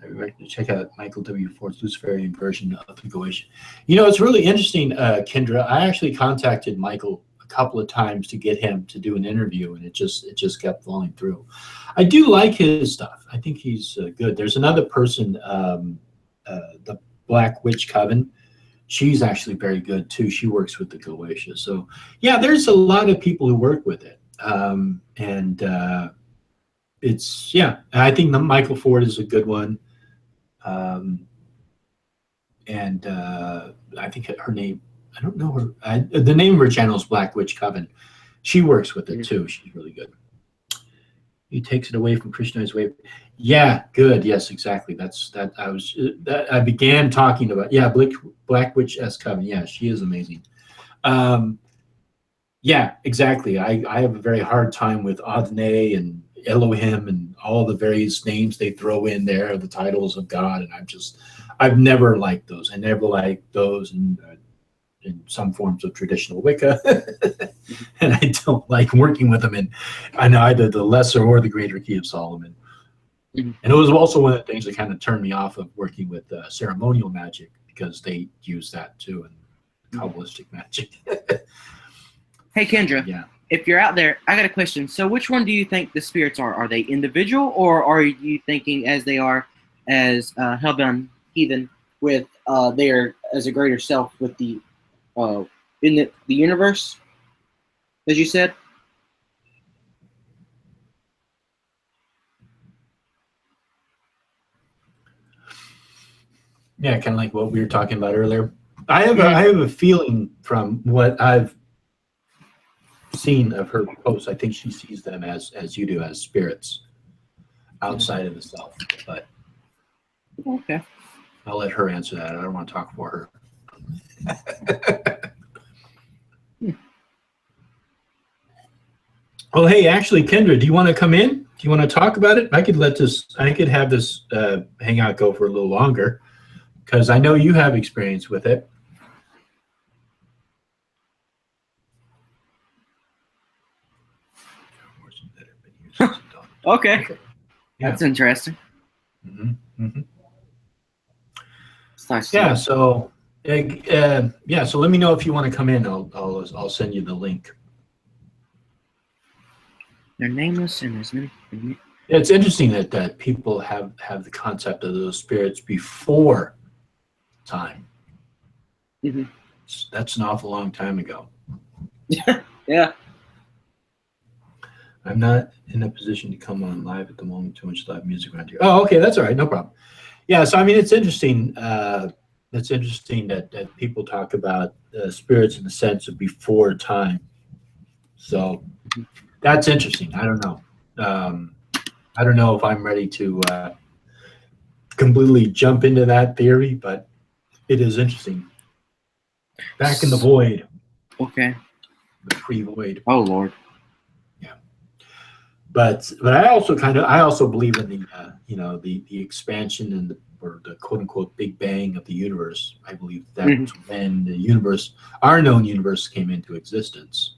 Everybody check out Michael W. Ford's Luciferian version of the Goetia. It's really interesting, Kendra. I actually contacted Michael a couple of times to get him to do an interview, and it just kept falling through. I do like his stuff. I think he's good. There's another person, the Black Witch Coven. she's actually very good too. She works with the Goetia. So yeah, there's a lot of people who work with it. It's, yeah, I think the Michael Ford is a good one. I think her name, I don't know her, the name of her channel is Black Witch Coven. She works with it too. She's really good. He takes it away from Christianized way. Yeah, good. Yes, exactly. That's that. I began talking about. Yeah, Black Witch S Coven. Yeah, she is amazing. Yeah, exactly. I have a very hard time with Adonai and Elohim and all the various names they throw in there, the titles of God, and I've never liked those. I never liked those in some forms of traditional Wicca, and I don't like working with them in either the lesser or the greater key of Solomon. And it was also one of the things that kind of turned me off of working with ceremonial magic, because they use that too in Kabbalistic magic. Hey, Kendra. Yeah. If you're out there, I got a question. So which one do you think the spirits are? Are they individual, or are you thinking as they are as hellbound heathen with their as a greater self with the in the universe, as you said? Yeah, kind of like what we were talking about earlier. I have a feeling from what I've seen of her posts. I think she sees them as you do, as spirits outside of the self. But okay, I'll let her answer that. I don't want to talk for her. Well, hey, actually, Kendra, do you want to come in? Do you want to talk about it? I could have this hangout go for a little longer, because I know you have experience with it. Okay. Yeah. That's interesting. Nice. Yeah. So, yeah. So let me know if you want to come in. I'll send you the link. They're nameless, and there's many. It's interesting that people have the concept of those spirits before time. That's an awful long time ago. Yeah. I'm not in a position to come on live at the moment. Too much live music around here. Oh, okay, that's all right, no problem. Yeah, so I mean, it's interesting. It's interesting that people talk about spirits in the sense of before time. So that's interesting. I don't know. I don't know if I'm ready to completely jump into that theory, but it is interesting. Back in the void. Okay. The pre-void. Oh Lord. But I also believe in the the expansion and the quote unquote Big Bang of the universe. I believe that's when the universe, our known universe, came into existence.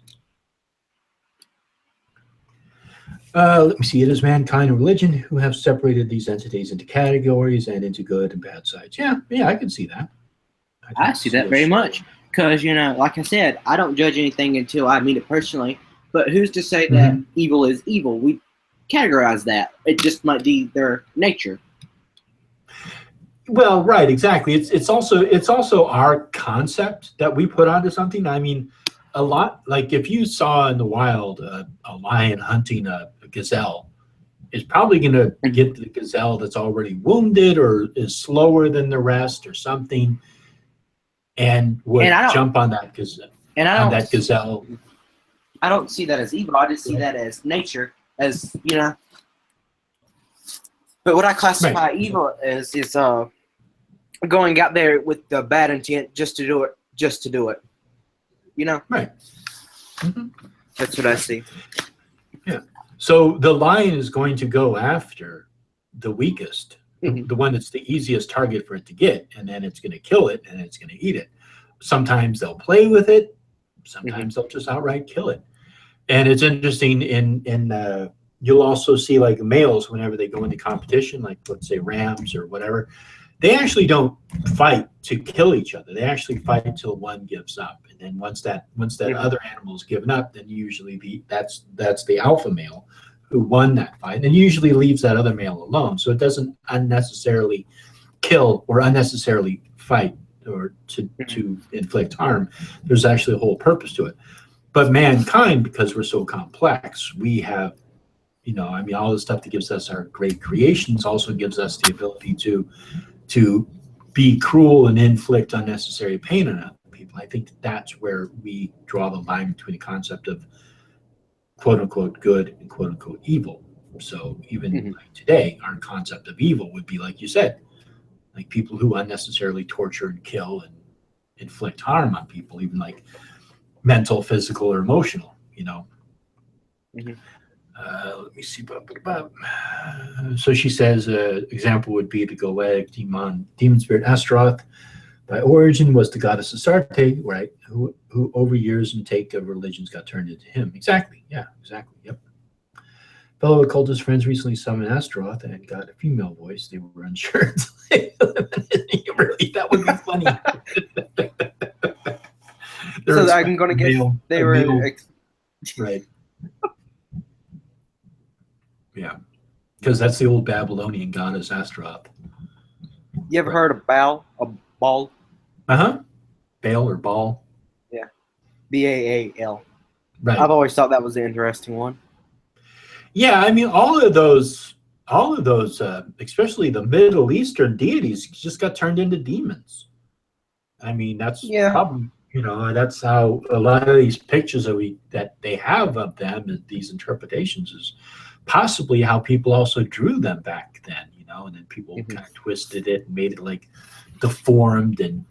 Let me see. It is mankind and religion who have separated these entities into categories and into good and bad sides. Yeah, I can see that. I see that very much, because like I said, I don't judge anything until I meet it personally. But who's to say that evil is evil? We categorize that. It just might be their nature. Well, right, exactly. It's also our concept that we put onto something. I mean, a lot, like if you saw in the wild a lion hunting a gazelle, it's probably going to get the gazelle that's already wounded or is slower than the rest or something, and would jump on that gazelle. I don't see that as evil. I just see that as nature, as But what I classify evil as is going out there with the bad intent just to do it. Right. That's what I see. Yeah. So the lion is going to go after the weakest, the one that's the easiest target for it to get, and then it's going to kill it and it's going to eat it. Sometimes they'll play with it. Sometimes they'll just outright kill it. And it's interesting you'll also see like males, whenever they go into competition, like let's say rams or whatever, they actually don't fight to kill each other. They actually fight until one gives up. And then once that other animal's given up, then usually that's the alpha male who won that fight, and usually leaves that other male alone. So it doesn't unnecessarily kill or unnecessarily fight or to inflict harm. There's actually a whole purpose to it. But mankind, because we're so complex, we have, I mean, all the stuff that gives us our great creations also gives us the ability to be cruel and inflict unnecessary pain on other people. I think that's where we draw the line between the concept of quote unquote good and quote unquote evil. So even like today, our concept of evil would be, like you said, like people who unnecessarily torture and kill and inflict harm on people, even like mental, physical, or emotional, Let me see. So she says, example would be the Goetic demon spirit Astaroth. By origin was the goddess Astarte, right? Who over years and take of religions got turned into him. Exactly. Yeah, exactly. Yep. Fellow occultist friends recently summoned Astaroth and got a female voice. They were unsure. Really, that would be funny. So I'm going to guess they were right. Yeah, because that's the old Babylonian goddess Astaroth. You ever heard of Baal? Baal? Baal or Baal? Yeah. Baal. Right. I've always thought that was an interesting one. Yeah, I mean, all of those, especially the Middle Eastern deities, just got turned into demons. I mean, that's probably, that's how a lot of these pictures that they have of them, and these interpretations, is possibly how people also drew them back then, and then people kind of twisted it and made it like deformed, and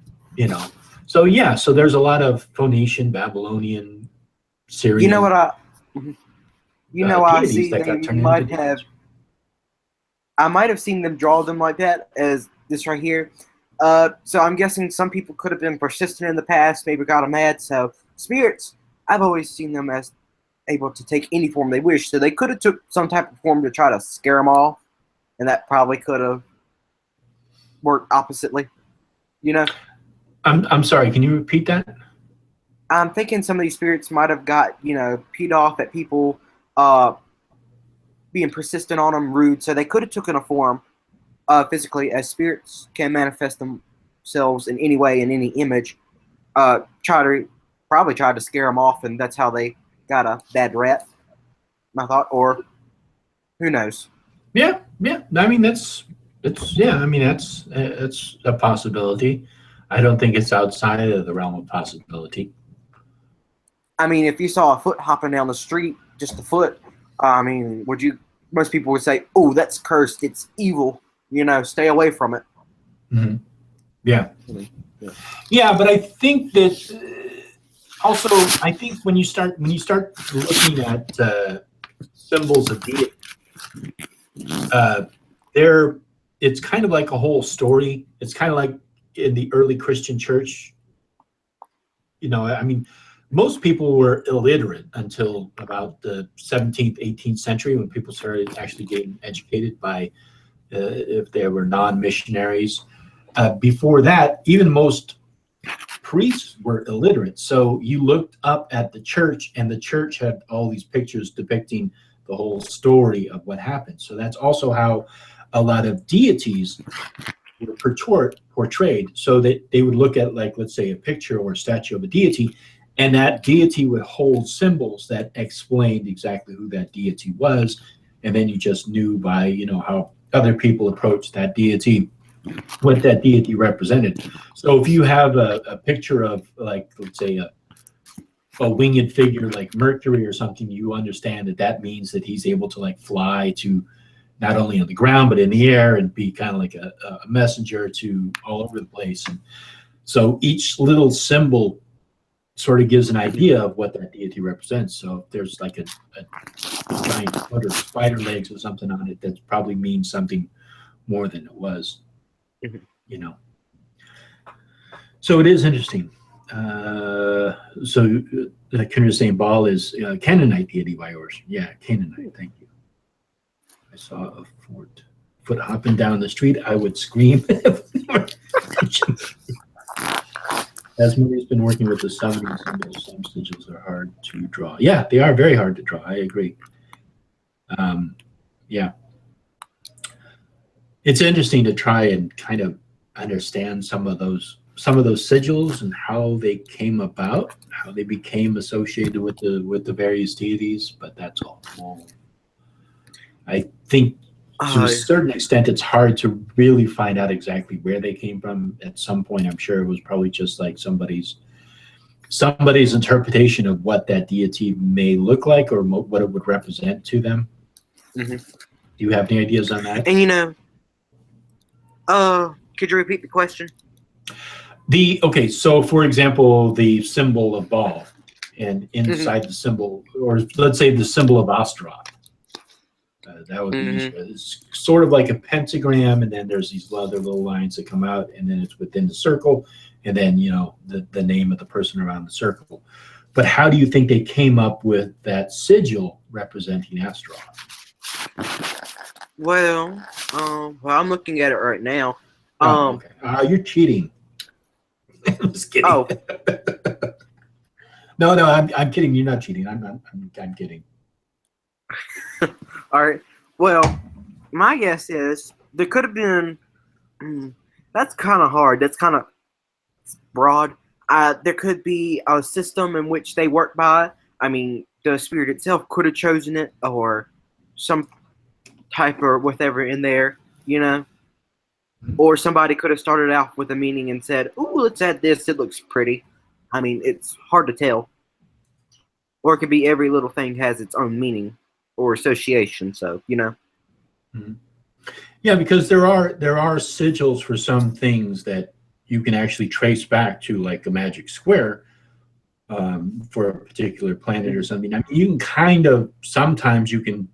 so yeah, so there's a lot of Phoenician, Babylonian, Syrian. I see them I might have seen them draw them like that, as this right here. So I'm guessing some people could have been persistent in the past, maybe got them mad. So spirits, I've always seen them as able to take any form they wish. So they could have took some type of form to try to scare them off, and that probably could have worked oppositely. I'm sorry. Can you repeat that? I'm thinking some of these spirits might have got peed off at people being persistent on them, rude. So they could have taken a form physically, as spirits can manifest themselves in any way, in any image. Probably tried to scare them off, and that's how they got a bad rep, I thought, or who knows? Yeah. I mean, that's a possibility. I don't think it's outside of the realm of possibility. I mean, if you saw a foot hopping down the street, just a foot, I mean, most people would say, "Oh, that's cursed. It's evil. Stay away from it." Mm-hmm. Yeah. But I think that also, I think when you start looking at symbols of deity, it's kind of like a whole story. It's kind of like in the early Christian church. I mean, most people were illiterate until about the 17th, 18th century, when people started actually getting educated by, if they were non-missionaries. Before that, even most priests were illiterate. So you looked up at the church, and the church had all these pictures depicting the whole story of what happened. So that's also how a lot of deities were portrayed. So that they would look at, like, let's say, a picture or a statue of a deity, and that deity would hold symbols that explained exactly who that deity was. And then you just knew by, how other people approached that deity, what that deity represented. So if you have a picture of, like, let's say, a winged figure like Mercury or something, you understand that means that he's able to, like, fly to not only on the ground but in the air and be kind of like a messenger to all over the place. And so each little symbol sort of gives an idea of what that deity represents. So if there's like a giant foot or spider legs or something on it, that probably means something more than it was. So it is interesting. So Kendra saying Baal is Canaanite deity by yours. Yeah, Canaanite. Thank you. I saw a foot hopping down the street. I would scream. As Marie's been working with the summoning symbols, some sigils are hard to draw. Yeah, they are very hard to draw. I agree. Yeah. It's interesting to try and kind of understand some of those some of those sigils and how they came about, how they became associated with the various deities, but that's all. I think to a certain extent, it's hard to really find out exactly where they came from. At some point, I'm sure it was probably just like somebody's interpretation of what that deity may look like or what it would represent to them. Mm-hmm. Do you have any ideas on that? And could you repeat the question? Okay, so for example, the symbol of Baal, and inside the symbol, or let's say the symbol of Astaroth, that would be it's sort of like a pentagram, and then there's these other little lines that come out, and then it's within the circle, and then the name of the person around the circle. But how do you think they came up with that sigil representing Astaroth? Well, I'm looking at it right now. Okay. You're cheating. I'm just kidding. Oh. No, I'm kidding. You're not cheating. I'm kidding. All right. Well, my guess is there could have been. That's kind of hard. That's kind of broad. There could be a system in which they work by. I mean, the spirit itself could have chosen it, or some type or whatever in there, Or somebody could have started off with a meaning and said, "Ooh, let's add this. It looks pretty." I mean, it's hard to tell. Or it could be every little thing has its own meaning or association. So, Yeah, because there are sigils for some things that you can actually trace back to, like a magic square for a particular planet or something. I mean, you can kind of sometimes you can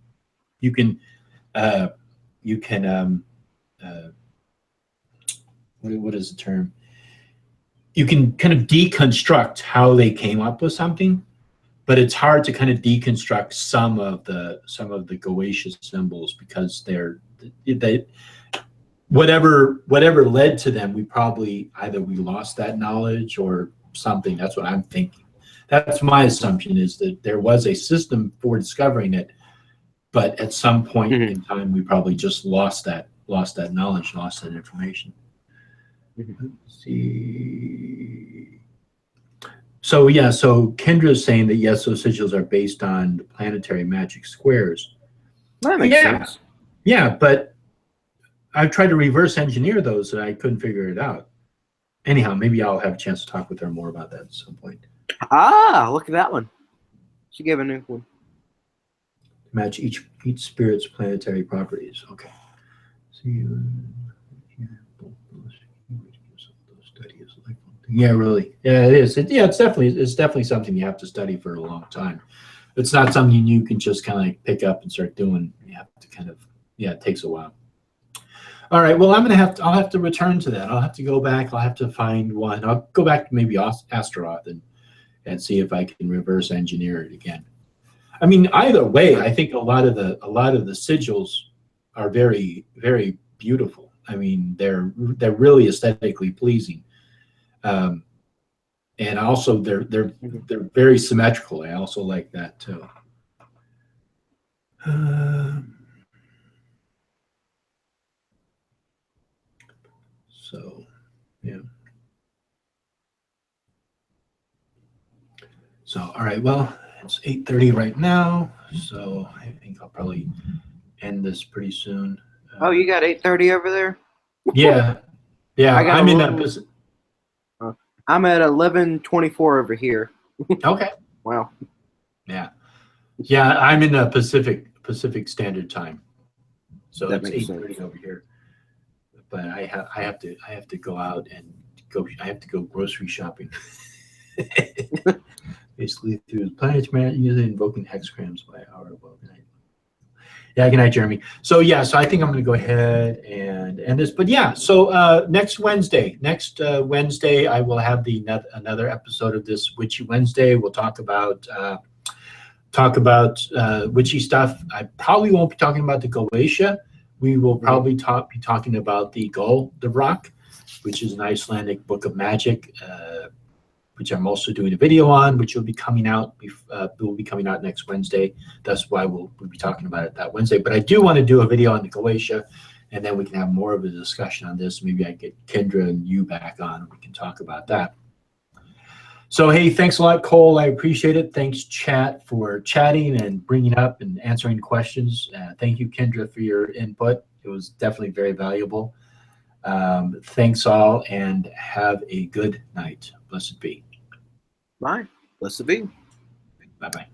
what is the term? You can kind of deconstruct how they came up with something, but it's hard to kind of deconstruct some of the Goetia symbols because whatever led to them, we lost that knowledge or something. That's what I'm thinking. That's my assumption, is that there was a system for discovering it, but at some point in time, we probably just lost that knowledge, lost that information. Let's see. So Kendra's saying that yes, those sigils are based on the planetary magic squares. That makes sense. Yeah, but I've tried to reverse engineer those and I couldn't figure it out. Anyhow, maybe I'll have a chance to talk with her more about that at some point. Look at that one. She gave a new one. Match each spirit's planetary properties. Okay. Yeah, really. Yeah, it is. It's definitely something you have to study for a long time. It's not something you can just kind of like pick up and start doing. You have to kind of, it takes a while. All right. Well, I'll have to return to that. I'll have to go back. I'll have to find one. I'll go back to maybe Astaroth and see if I can reverse engineer it again. I mean, either way, I think a lot of the sigils are very, very beautiful. I mean, they're really aesthetically pleasing. And also they're very symmetrical. I also like that too. So yeah. So all right, well, it's 8:30 right now, so I think I'll probably end this pretty soon. Oh, you got 8:30 over there? Yeah. I'm at 11:24 over here. Okay. Wow. Yeah. Yeah, I'm in a Pacific Standard Time, so That it's makes 8:30 over here. But I have to go out and I have to go grocery shopping. Basically through the planet's man, usually invoking hexagrams by hour. Well, good night. Yeah, good night, Jeremy. So so I think I'm going to go ahead and end this. But yeah, so next Wednesday, I will have another episode of this Witchy Wednesday. We'll talk about witchy stuff. I probably won't be talking about the Goetia. We will probably be talking about the Rock, which is an Icelandic book of magic, which I'm also doing a video on, which will be coming out. Will be coming out next Wednesday. That's why we'll be talking about it that Wednesday. But I do want to do a video on the Goetia and then we can have more of a discussion on this. Maybe I get Kendra and you back on, and we can talk about that. So, hey, thanks a lot, Cole. I appreciate it. Thanks, chat, for chatting and bringing up and answering questions. Thank you, Kendra, for your input. It was definitely very valuable. Thanks all, and have a good night. Blessed be. Bye. Blessed be. Bye-bye.